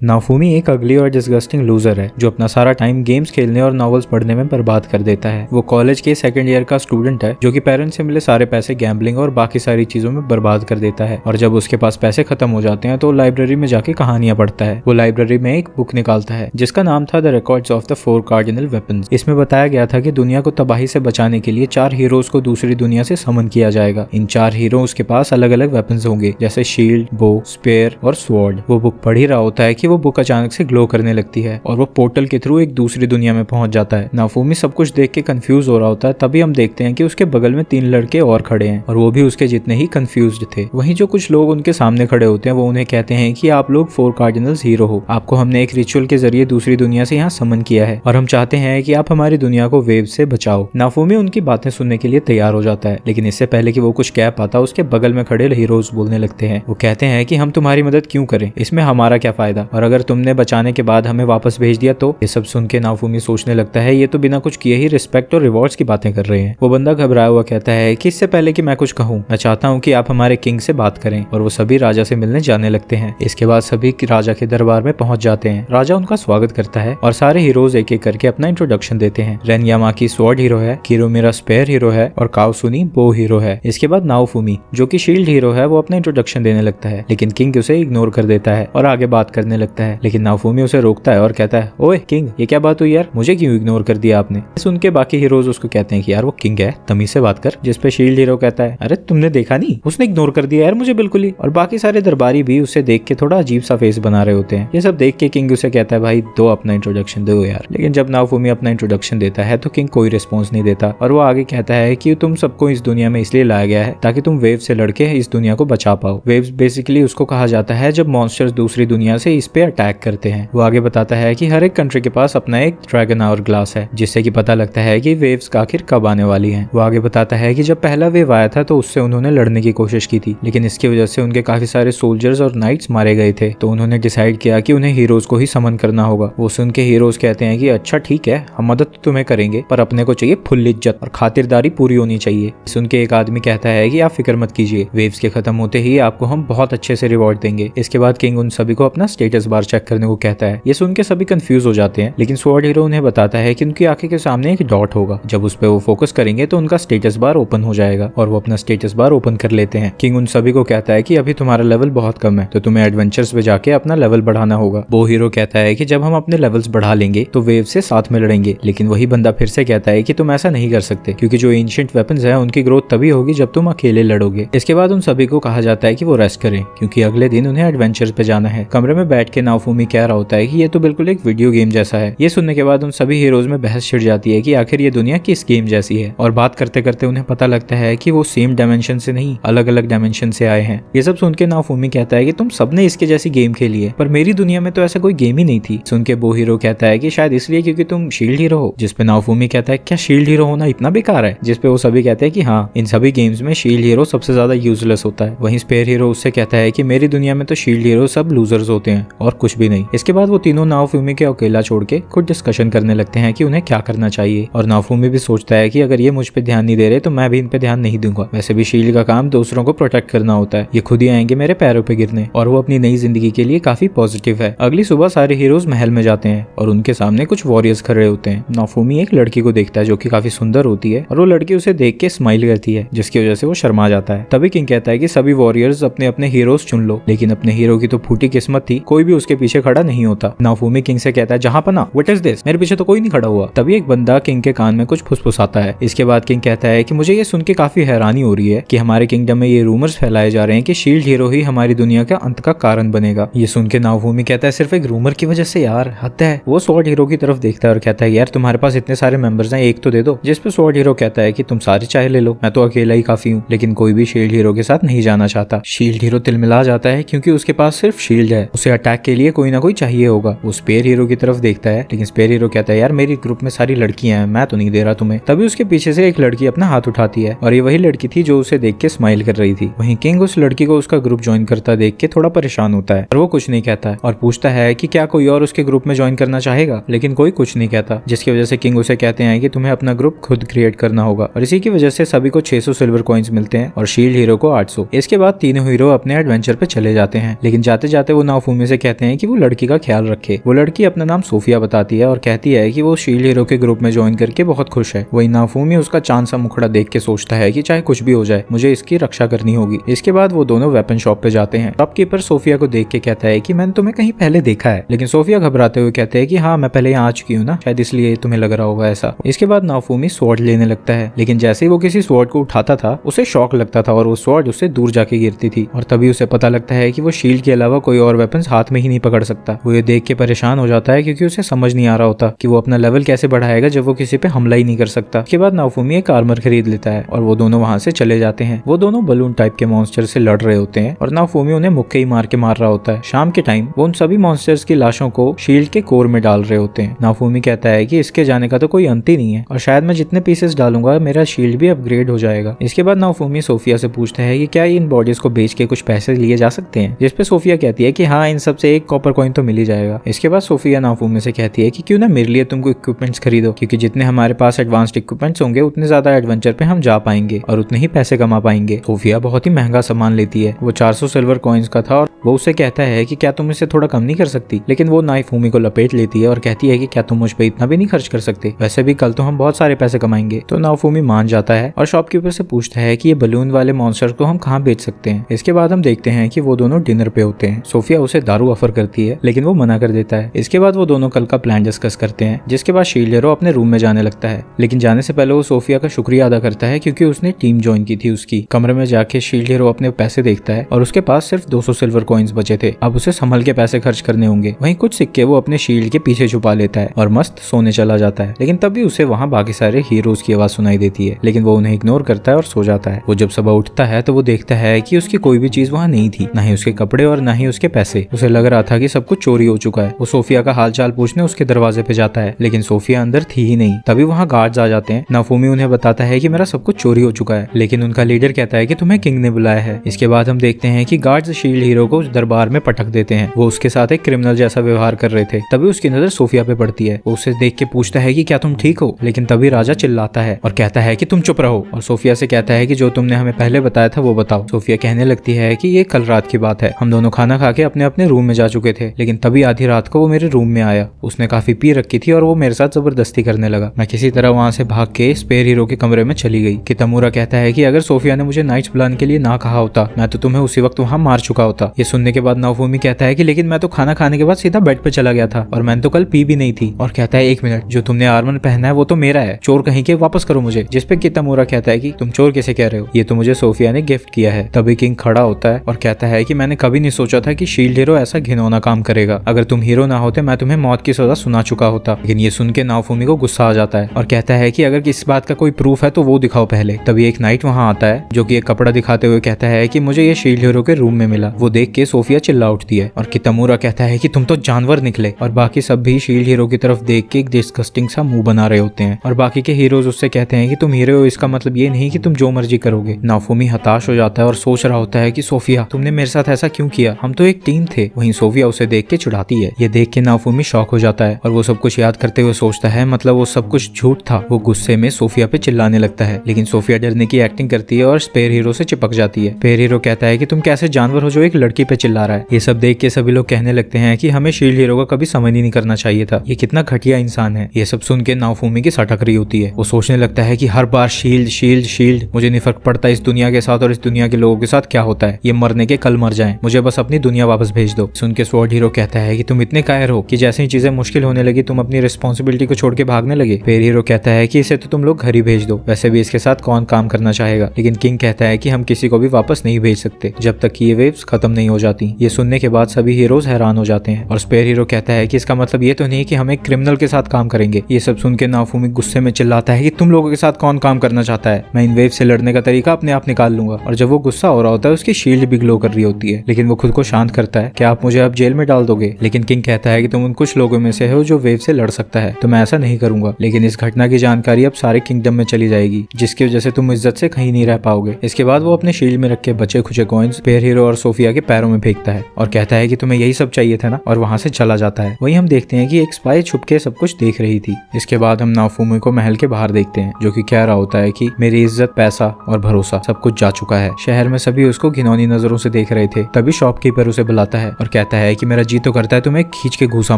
नाफूमी एक अगली और डिस्गस्टिंग लूजर है जो अपना सारा टाइम गेम्स खेलने और नॉवेल्स पढ़ने में बर्बाद कर देता है। वो कॉलेज के सेकंड ईयर का स्टूडेंट है जो कि पेरेंट्स से मिले सारे पैसे गैम्बलिंग और बाकी सारी चीजों में बर्बाद कर देता है। और जब उसके पास पैसे खत्म हो जाते हैं तो लाइब्रेरी में जाके कहानियां पढ़ता है। वो लाइब्रेरी में एक बुक निकालता है जिसका नाम था the records of the 4 cardinal weapons. इसमें बताया गया था कि दुनिया को तबाही से बचाने के लिए 4 हीरोज को दूसरी दुनिया से समन किया जाएगा। इन 4 हीरोज के पास अलग अलग वेपन्स होंगे जैसे शील्ड, बो, स्पेयर और स्वॉर्ड। वो बुक पढ़ ही रहा होता है कि वो बुक अचानक से ग्लो करने लगती है और वो पोर्टल के थ्रू एक दूसरी दुनिया में पहुंच जाता है। नाफूमी सब कुछ देख के कंफ्यूज हो रहा होता है। तभी हम देखते हैं कि उसके बगल में 3 लड़के और खड़े हैं और वो भी उसके जितने ही कंफ्यूज्ड थे। वहीं जो कुछ लोग उनके सामने खड़े होते हैं वो उन्हें कहते हैं कि आप लोग 4 कार्डिनल्स हीरो हो। आपको हमने एक रिचुअल के जरिए दूसरी दुनिया से यहाँ समन किया है और हम चाहते हैं कि आप हमारी दुनिया को वेव से बचाओ। नाफूमी उनकी बातें सुनने के लिए तैयार हो जाता है, लेकिन इससे पहले कि वो कुछ कह पाता उसके बगल में खड़े हीरोज बोलने लगते हैं। वो कहते हैं कि हम तुम्हारी मदद क्यों करें, इसमें हमारा क्या फायदा, और अगर तुमने बचाने के बाद हमें वापस भेज दिया तो। ये सब सुन के नाफूमी सोचने लगता है ये तो बिना कुछ किए ही रिस्पेक्ट और रिवॉर्ड्स की बातें कर रहे हैं। वो बंदा घबराया हुआ कहता है कि इससे पहले कि मैं कुछ कहूँ मैं चाहता हूँ कि आप हमारे किंग से बात करें। और वो सभी राजा से मिलने जाने लगते हैं। इसके बाद सभी राजा के दरबार में पहुंच जाते हैं। राजा उनका स्वागत करता है और सारे हीरोज एक एक करके अपना इंट्रोडक्शन देते हैं। रेन यामाकी स्वॉर्ड हीरो है, किरोमिरा स्पेयर हीरो है और काओसुनी बो हीरो है। इसके बाद नाओफूमी जो कि शील्ड हीरो है वो अपना इंट्रोडक्शन देने लगता है, लेकिन किंग उसे इग्नोर कर देता है और आगे बात करने लगता है। लेकिन नाओफूमी उसे रोकता है और कहता है, ओए किंग, ये क्या बात हुई यार, मुझे क्यों इग्नोर कर दिया आपने। सुन के बाकी हीरोज उसको कहते हैं कि यार वो किंग है, तमीज से बात कर। जिस पे शील्ड हीरो कहता है, अरे तुमने देखा नहीं, उसने इग्नोर कर दिया यार मुझे बिल्कुल ही। और बाकी सारे दरबारी भी उसे देख के थोड़ा अजीब सा फेस बना रहे होते हैं। ये सब देख के किंग उसे कहता है, भाई दो अपना इंट्रोडक्शन दो यार। लेकिन जब नाओफूमी अपना इंट्रोडक्शन देता है तो किंग कोई रिस्पॉन्स नहीं देता और वो आगे कहता है कि तुम सबको इस दुनिया में इसलिए लाया गया है ताकि तुम वेव से लड़के इस दुनिया को बचा पाओ। वेव्स बेसिकली उसको कहा जाता है जब मॉन्स्टर्स दूसरी दुनिया से इस पे अटैक करते हैं। वो आगे बताता है कि हर एक कंट्री के पास अपना एक ड्रैगन आवर ग्लास है जिससे कि पता लगता है कि वेव्स आखिर कब आने वाली हैं। वो आगे बताता है कि जब पहला वेव आया था तो उससे उन्होंने लड़ने की कोशिश की थी, लेकिन इसकी वजह से उनके काफी सारे सोल्जर्स और नाइट्स मारे गए थे। तो उन्होंने डिसाइड किया कि उन्हें हीरोज को ही समन करना होगा। वो सुन के हीरोज कहते हैं कि अच्छा ठीक है, हम मदद तो तुम्हें करेंगे पर अपने को चाहिए फुल इज्जत और खातिरदारी पूरी होनी चाहिए। सुन के एक आदमी कहता है कि आप फिक्र मत कीजिए, वेव्स के खत्म होते ही आपको हम बहुत अच्छे से रिवॉर्ड देंगे। इसके बाद किंग उन सभी को अपना स्टेटस बार चेक करने को कहता है। ये सुन के सभी कंफ्यूज हो जाते हैं, लेकिन स्वॉर्ड हीरो उन्हें बताता है कि उनकी आंखें के सामने एक डॉट होगा, जब उस पे वो फोकस करेंगे तो उनका स्टेटस बार ओपन हो जाएगा और वो अपना स्टेटस बार ओपन कर लेते हैं। किंग उन सभी को कहता है कि अभी तुम्हारा लेवल बहुत कम है तो तुम्हें एडवेंचर्स पे जाके अपना लेवल बढ़ाना होगा। वो हीरो कहता है कि जब हम अपने लेवल्स बढ़ा लेंगे तो वेव से साथ में लड़ेंगे, लेकिन वही बंदा फिर से कहता है कि तुम ऐसा नहीं कर सकते क्योंकि जो एंशिएंट वेपन्स है उनकी ग्रोथ तभी होगी जब तुम अकेले लड़ोगे। इसके बाद उन सभी को कहा जाता है कि वो रेस्ट करें क्योंकि अगले दिन उन्हें एडवेंचर्स पे जाना है। कमरे में बैठ के नाओफूमी कह रहा होता है कि ये तो बिल्कुल एक वीडियो गेम जैसा है। ये सुनने के बाद उन सभी हीरोज में बहस छिड़ जाती है कि आखिर ये दुनिया किस गेम जैसी है, और बात करते करते उन्हें पता लगता है कि वो सेम डायमेंशन से नहीं अलग अलग डायमेंशन से आए हैं। ये सब सुन के नाओफूमी कहता है कि तुम सबने इसके जैसी गेम खेली है पर मेरी दुनिया में तो ऐसा कोई गेम ही नहीं थी। सुन के बो हीरो कहता है कि शायद इसलिए क्योंकि तुम शील्ड हीरो हो। जिस पे नाओफूमी कहता है क्या शील्ड हीरो होना इतना बेकार है, जिस पे वो सभी कहते हैं कि हाँ, इन सभी गेम्स में शील्ड हीरो सबसे ज्यादा यूजलेस होता है। वहीं स्पेयर हीरो उससे कहता है कि मेरी दुनिया में तो शील्ड हीरो सब लूजर्स होते हैं और कुछ भी नहीं। इसके बाद वो तीनों नाओफूमी के अकेला छोड़ के खुद डिस्कशन करने लगते हैं कि उन्हें क्या करना चाहिए। और नाओफूमी भी सोचता है कि अगर ये मुझ पे ध्यान नहीं दे रहे तो मैं भी इन पे ध्यान नहीं दूंगा। वैसे भी शील्ड का काम दूसरों को प्रोटेक्ट करना होता है, ये खुद ही आएंगे मेरे पैरों पे गिरने। और वो अपनी नई जिंदगी के लिए काफी पॉजिटिव है। अगली सुबह सारे हीरोज महल में जाते हैं और उनके सामने कुछ वॉरियर्स खड़े होते हैं। नाओफूमी एक लड़की को देखता है जो कि काफी सुंदर होती है और वो लड़की उसे देख के स्माइल करती है जिसकी वजह से वो शर्मा जाता है। तभी किंग कहता है कि सभी वॉरियर्स अपने अपने हीरोज चुन लो, लेकिन अपने हीरो की तो फूटी किस्मत थी, कोई भी उसके पीछे खड़ा नहीं होता। नाओफूमी किंग से कहता है जहांपना, व्हाट इज दिस, मेरे पीछे तो कोई नहीं खड़ा हुआ। तभी एक बंदा किंग के कान में कुछ फुसफुसाता है। इसके बाद किंग कहता है कि मुझे ये सुन के काफी हैरानी हो रही है कि हमारे किंगडम में ये रूमर्स फैलाए जा रहे हैं कि शील्ड हीरो ही हमारी दुनिया का अंत का कारण बनेगा। ये सुन के नाओफूमी कहता है सिर्फ एक रूमर की वजह से यार, हद है। वो स्वॉर्ड हीरो की तरफ देखता है और कहता है यार तुम्हारे पास इतने सारे मेंबर्स हैं, एक तो दे दो। जिस पे स्वॉर्ड हीरो कहता है कि तुम सारे चाहे ले लो, मैं तो अकेला ही काफी हूँ। लेकिन कोई भी शील्ड हीरो के साथ नहीं जाना चाहता। शील्ड हीरो तिलमिला जाता है क्योंकि उसके पास सिर्फ शील्ड है, उसे अटैक के लिए कोई ना कोई चाहिए होगा। वो स्पेयर हीरो की तरफ देखता है, लेकिन स्पेयर हीरो कहता है यार मेरी ग्रुप में सारी लड़कियां हैं, मैं तो नहीं दे रहा तुम्हें। तभी उसके पीछे से एक लड़की अपना हाथ उठाती है और ये वही लड़की थी जो उसे देख के स्माइल कर रही थी। वहीं किंग उस लड़की को उसका ग्रुप ज्वाइन करता देख के थोड़ा परेशान होता है और वो कुछ नहीं कहता है और पूछता है कि क्या कोई और उसके ग्रुप में ज्वाइन करना चाहेगा, लेकिन कोई कुछ नहीं कहता। जिसकी वजह से किंग उसे कहते हैं कि तुम्हें अपना ग्रुप खुद क्रिएट करना होगा और इसी की वजह से सभी को 600 सिल्वर कॉइन्स मिलते हैं और शील्ड हीरो को 800। इसके बाद तीनों हीरो अपने एडवेंचर पे चले जाते हैं, लेकिन जाते जाते वो नाओफूमी से कहते हैं कि वो लड़की का ख्याल रखे। वो लड़की अपना नाम सोफिया बताती है और कहती है कि वो शील्ड हीरो के ग्रुप में ज्वाइन करके बहुत खुश है। वही नाफूमी उसका चांद सा मुखड़ा देख के सोचता है कि चाहे कुछ भी हो जाए मुझे इसकी रक्षा करनी होगी। इसके बाद वो दोनों वेपन शॉप पे जाते हैं। शॉपकीपर सोफिया को देख के कहता है कि मैंने तुम्हें कहीं पहले देखा है, लेकिन सोफिया घबराते हुए कहते हैं कि हाँ मैं पहले यहाँ आ चुकी हूँ ना, शायद इसलिए तुम्हें लग रहा होगा ऐसा। इसके बाद नाफूमी स्वॉर्ड लेने लगता है, लेकिन जैसे ही वो किसी स्वॉर्ड को उठाता था उसे शॉक लगता था और वो स्वॉर्ड उससे दूर जाके गिरती थी। और तभी उसे पता लगता है कि वो शील्ड के अलावा कोई और वेपन्स हाथ में ही नहीं पकड़ सकता। वो ये देख के परेशान हो जाता है क्योंकि उसे समझ नहीं आ रहा होता कि वो अपना लेवल कैसे बढ़ाएगा जब वो किसी पे हमला ही नहीं कर सकता। इसके बाद नाफूमी एक आर्मर खरीद लेता है और वो दोनों वहां से चले जाते हैं। वो दोनों बलून टाइप के मॉन्स्टर से लड़ रहे होते हैं और नाफूमी उन्हें मुक्के ही मार रहा होता है। शाम के टाइम वो उन सभी मॉन्स्टर्स की लाशों को शील्ड के कोर में डाल रहे होते हैं। नाफूमी कहता है कि इसके जाने का तो कोई अंत ही नहीं है और शायद मैं जितने पीसेस डालूंगा मेरा शील्ड भी अपग्रेड हो जाएगा। इसके बाद नाफूमी सोफिया से पूछता है कि क्या इन बॉडीज को बेच के कुछ पैसे लिए जा सकते हैं, जिसपे सोफिया कहती है कि हाँ इन सब से एक कॉपर कॉइन तो मिल ही जाएगा। इसके बाद सोफिया नाफूमी से कहती है कि क्यों ना मेरे लिए तुमको इक्विपमेंट्स खरीदो, क्योंकि जितने हमारे पास एडवांस्ड इक्विपमेंट्स होंगे उतने ज्यादा एडवेंचर पे हम जा पाएंगे और उतने ही पैसे कमा पाएंगे। सोफिया बहुत ही महंगा सामान लेती है, वो 400 सिल्वर कॉइन्स का था और वो उसे कहता है कि क्या तुम इसे थोड़ा कम नहीं कर सकती, लेकिन वो नाफूमी को लपेट लेती है और कहती है कि क्या तुम मुझ पे इतना भी नहीं खर्च कर सकते, वैसे भी कल तो हम बहुत सारे पैसे कमाएंगे। तो नाफूमी मान जाता है और शॉपकीपर से पूछता है कि ये बलून वाले मॉन्स्टर को हम कहाँ बेच सकते हैं। इसके बाद हम देखते हैं कि वो दोनों डिनर पे होते हैं। सोफिया उसे दारू ऑफर करती है लेकिन वो मना कर देता है। इसके बाद वो दोनों कल का प्लान डिस्कस करते हैं, जिसके बाद शील्ड हीरो अपने रूम में जाने लगता है, लेकिन जाने से पहले वो सोफिया का शुक्रिया अदा करता है क्योंकि उसने टीम ज्वाइन की थी उसकी। कमरे में जाके शील्ड हीरो अपने पैसे देखता है और उसके पास सिर्फ 200 सिल्वर कॉइन्स बचे थे। अब उसे संभल के पैसे खर्च करने होंगे। वहीं कुछ सिक्के वो अपने शील्ड के पीछे छुपा लेता है और मस्त सोने चला जाता है। लेकिन तभी उसे वहाँ बाकी सारे हीरोज की आवाज सुनाई देती है, लेकिन वो उन्हें इग्नोर करता है और सो जाता है। वो जब सुबह उठता है तो वो देखता है कि उसकी कोई भी चीज वहाँ नहीं थी, ना ही उसके कपड़े और ना ही उसके पैसे। उसे लग रहा था कि सब कुछ चोरी हो चुका है। वो सोफिया का हालचाल पूछने उसके दरवाजे पे जाता है, लेकिन सोफिया अंदर थी ही नहीं। तभी वहाँ गार्ड्स आ जाते हैं। नाफूमी उन्हें बताता है कि मेरा सब कुछ चोरी हो चुका है, लेकिन उनका लीडर कहता है कि तुम्हें किंग ने बुलाया है। इसके बाद हम देखते हैं कि गार्ड्स शील्ड हीरो को उस दरबार में पटक देते हैं। वो उसके साथ एक क्रिमिनल जैसा व्यवहार कर रहे थे। तभी उसकी नजर सोफिया पे पड़ती है। वो उसे देख के पूछता है कि क्या तुम ठीक हो, लेकिन तभी राजा चिल्लाता है और कहता है कि तुम चुप रहो, और सोफिया से कहता है कि जो तुमने हमें पहले बताया था वो बताओ। सोफिया कहने लगती है कि ये कल रात की बात है, हम दोनों खाना खा के अपने अपने रूम में जा चुके थे, लेकिन तभी आधी रात को वो मेरे रूम में आया। उसने काफी पी रखी थी और वो मेरे साथ जबरदस्ती करने लगा। मैं किसी तरह वहाँ से भाग के स्पेयर हीरो के कमरे में चली गई। कितामुरा कहता है कि अगर सोफिया ने मुझे नाइट्स बुलाने के लिए ना कहा होता मैं तो तुम्हें उसी वक्त वहाँ मार चुका होता। ये सुनने के बाद नाफूमी कहता है कि लेकिन मैं तो खाना खाने के बाद सीधा बेड पे चला गया था और मैंने तो कल पी भी नहीं थी। और कहता है एक मिनट, जो तुमने आर्मर पहना है वो तो मेरा है, चोर कहीं के, वापस करो मुझे। जिसपे कितामुरा कहता है कि तुम चोर कैसे कह रहे हो, ये तो मुझे सोफिया ने गिफ्ट किया है। तभी किंग खड़ा होता है और कहता है कि मैंने कभी नहीं सोचा था कि शील्ड हीरो ऐसा घिनौना काम करेगा। अगर तुम हीरो ना होते मैं तुम्हें मौत की सजा सुना चुका होता। लेकिन ये सुन के नाफूमी को गुस्सा आ जाता है और कहता है कि अगर किसी बात का कोई प्रूफ है तो वो दिखाओ पहले। तभी एक नाइट वहाँ आता है जो कि एक कपड़ा दिखाते हुए कहता है कि मुझे ये शील्ड हीरो के रूम में मिला। वो देख के सोफिया चिल्ला उठती है और कितामुरा कहता है कि तुम तो जानवर निकले। और बाकी सब भी शील्ड हीरो की तरफ देख के एक डिस्गस्टिंग सा मुंह बना रहे होते हैं और बाकी के हीरोज उससे कहते हैं कि तुम हीरो हो, इसका मतलब ये नहीं कि तुम जो मर्जी करोगे। नाफूमी हताश हो जाता है और सोच रहा होता है कि सोफिया तुमने मेरे साथ ऐसा क्यों किया, हम तो एक टीम थे। वहीं सोफिया उसे देख के चिढ़ाती है। ये देख के नाफूमी शॉक हो जाता है और वो सब कुछ याद करते हुए सोचता है मतलब वो सब कुछ झूठ था। वो गुस्से में सोफिया पे चिल्लाने लगता है, लेकिन सोफिया डरने की एक्टिंग करती है और स्पेयर हीरो से चिपक जाती है। स्पेयर हीरो कहता है कि तुम कैसे जानवर हो जो एक लड़की पे चिल्ला रहा है। ये सब देख के सभी लोग कहने लगते हैं कि हमें शील्ड हीरो का कभी समझ ही नहीं करना चाहिए था, ये कितना घटिया इंसान है। ये सब सुन के नाफूमी की सटक रही होती है। वो सोचने लगता है कि हर बार शील्ड शील्ड शील्ड, मुझे नहीं फर्क पड़ता इस दुनिया के साथ और इस दुनिया के लोगों के साथ क्या होता है, ये मरने के कल मर जाएं, मुझे बस अपनी दुनिया वापस भेज दो। सुन के स्वॉर्ड हीरो कहता है कि तुम इतने कायर हो कि जैसे ही चीजें मुश्किल होने लगी तुम अपनी रिस्पॉन्सिबिलिटी को छोड़ के भागने लगे। फिर हीरो कहता है कि इसे तो तुम लोग घर ही भेज दो, वैसे भी इसके साथ कौन काम करना चाहेगा। लेकिन किंग कहता है कि हम किसी को भी वापस नहीं भेज सकते जब तक कि ये वेव्स खत्म नहीं हो जाती। ये सुनने के बाद सभी हीरोज हैरान हो जाते हैं और स्पेयर हीरो कहता है कि इसका मतलब ये तो नहीं कि हम एक क्रिमिनल के साथ काम करेंगे। ये सब सुन के नाफूमी गुस्से में चिल्लाता है कि तुम लोगों के साथ कौन काम करना चाहता है, मैं इन वेव से लड़ने का तरीका अपने आप निकाल लूंगा। और जब वो गुस्सा हो रहा होता है उसकी शील्ड भी ग्लो कर रही होती है, लेकिन वो खुद को शांत करता है कि आप मुझे अब जेल में डाल दोगे। लेकिन किंग कहता है कि तुम उन कुछ लोगों में से हो जो वेव से लड़ सकता है, तो मैं ऐसा नहीं करूंगा। लेकिन इस घटना की जानकारी अब सारे किंगडम में चली जाएगी, जिसकी वजह से तुम इज्जत से कहीं नहीं रह पाओगे। इसके बाद वो अपने शील्ड में रख के बचे खुचे कॉइन्स स्पेयर हीरो और सोफिया के पैरों में फेंकता है और कहता है कि तुम्हें यही सब चाहिए था ना, और वहां से चला जाता है। वहीं हम देखते हैं कि एक स्पाई छुप के सब कुछ देख रही थी। इसके बाद हम नाफूमी को महल के बाहर देखते हैं जो कि कह रहा होता है कि मेरी इज्जत, पैसा और भरोसा सब कुछ जा चुका है। शहर में सभी उसको घिनौनी नजरों से देख रहे थे। तभी शॉपकीपर उसे बुलाता है और कहता है कि मेरा जी तो करता है तुम्हें खींच के घूसा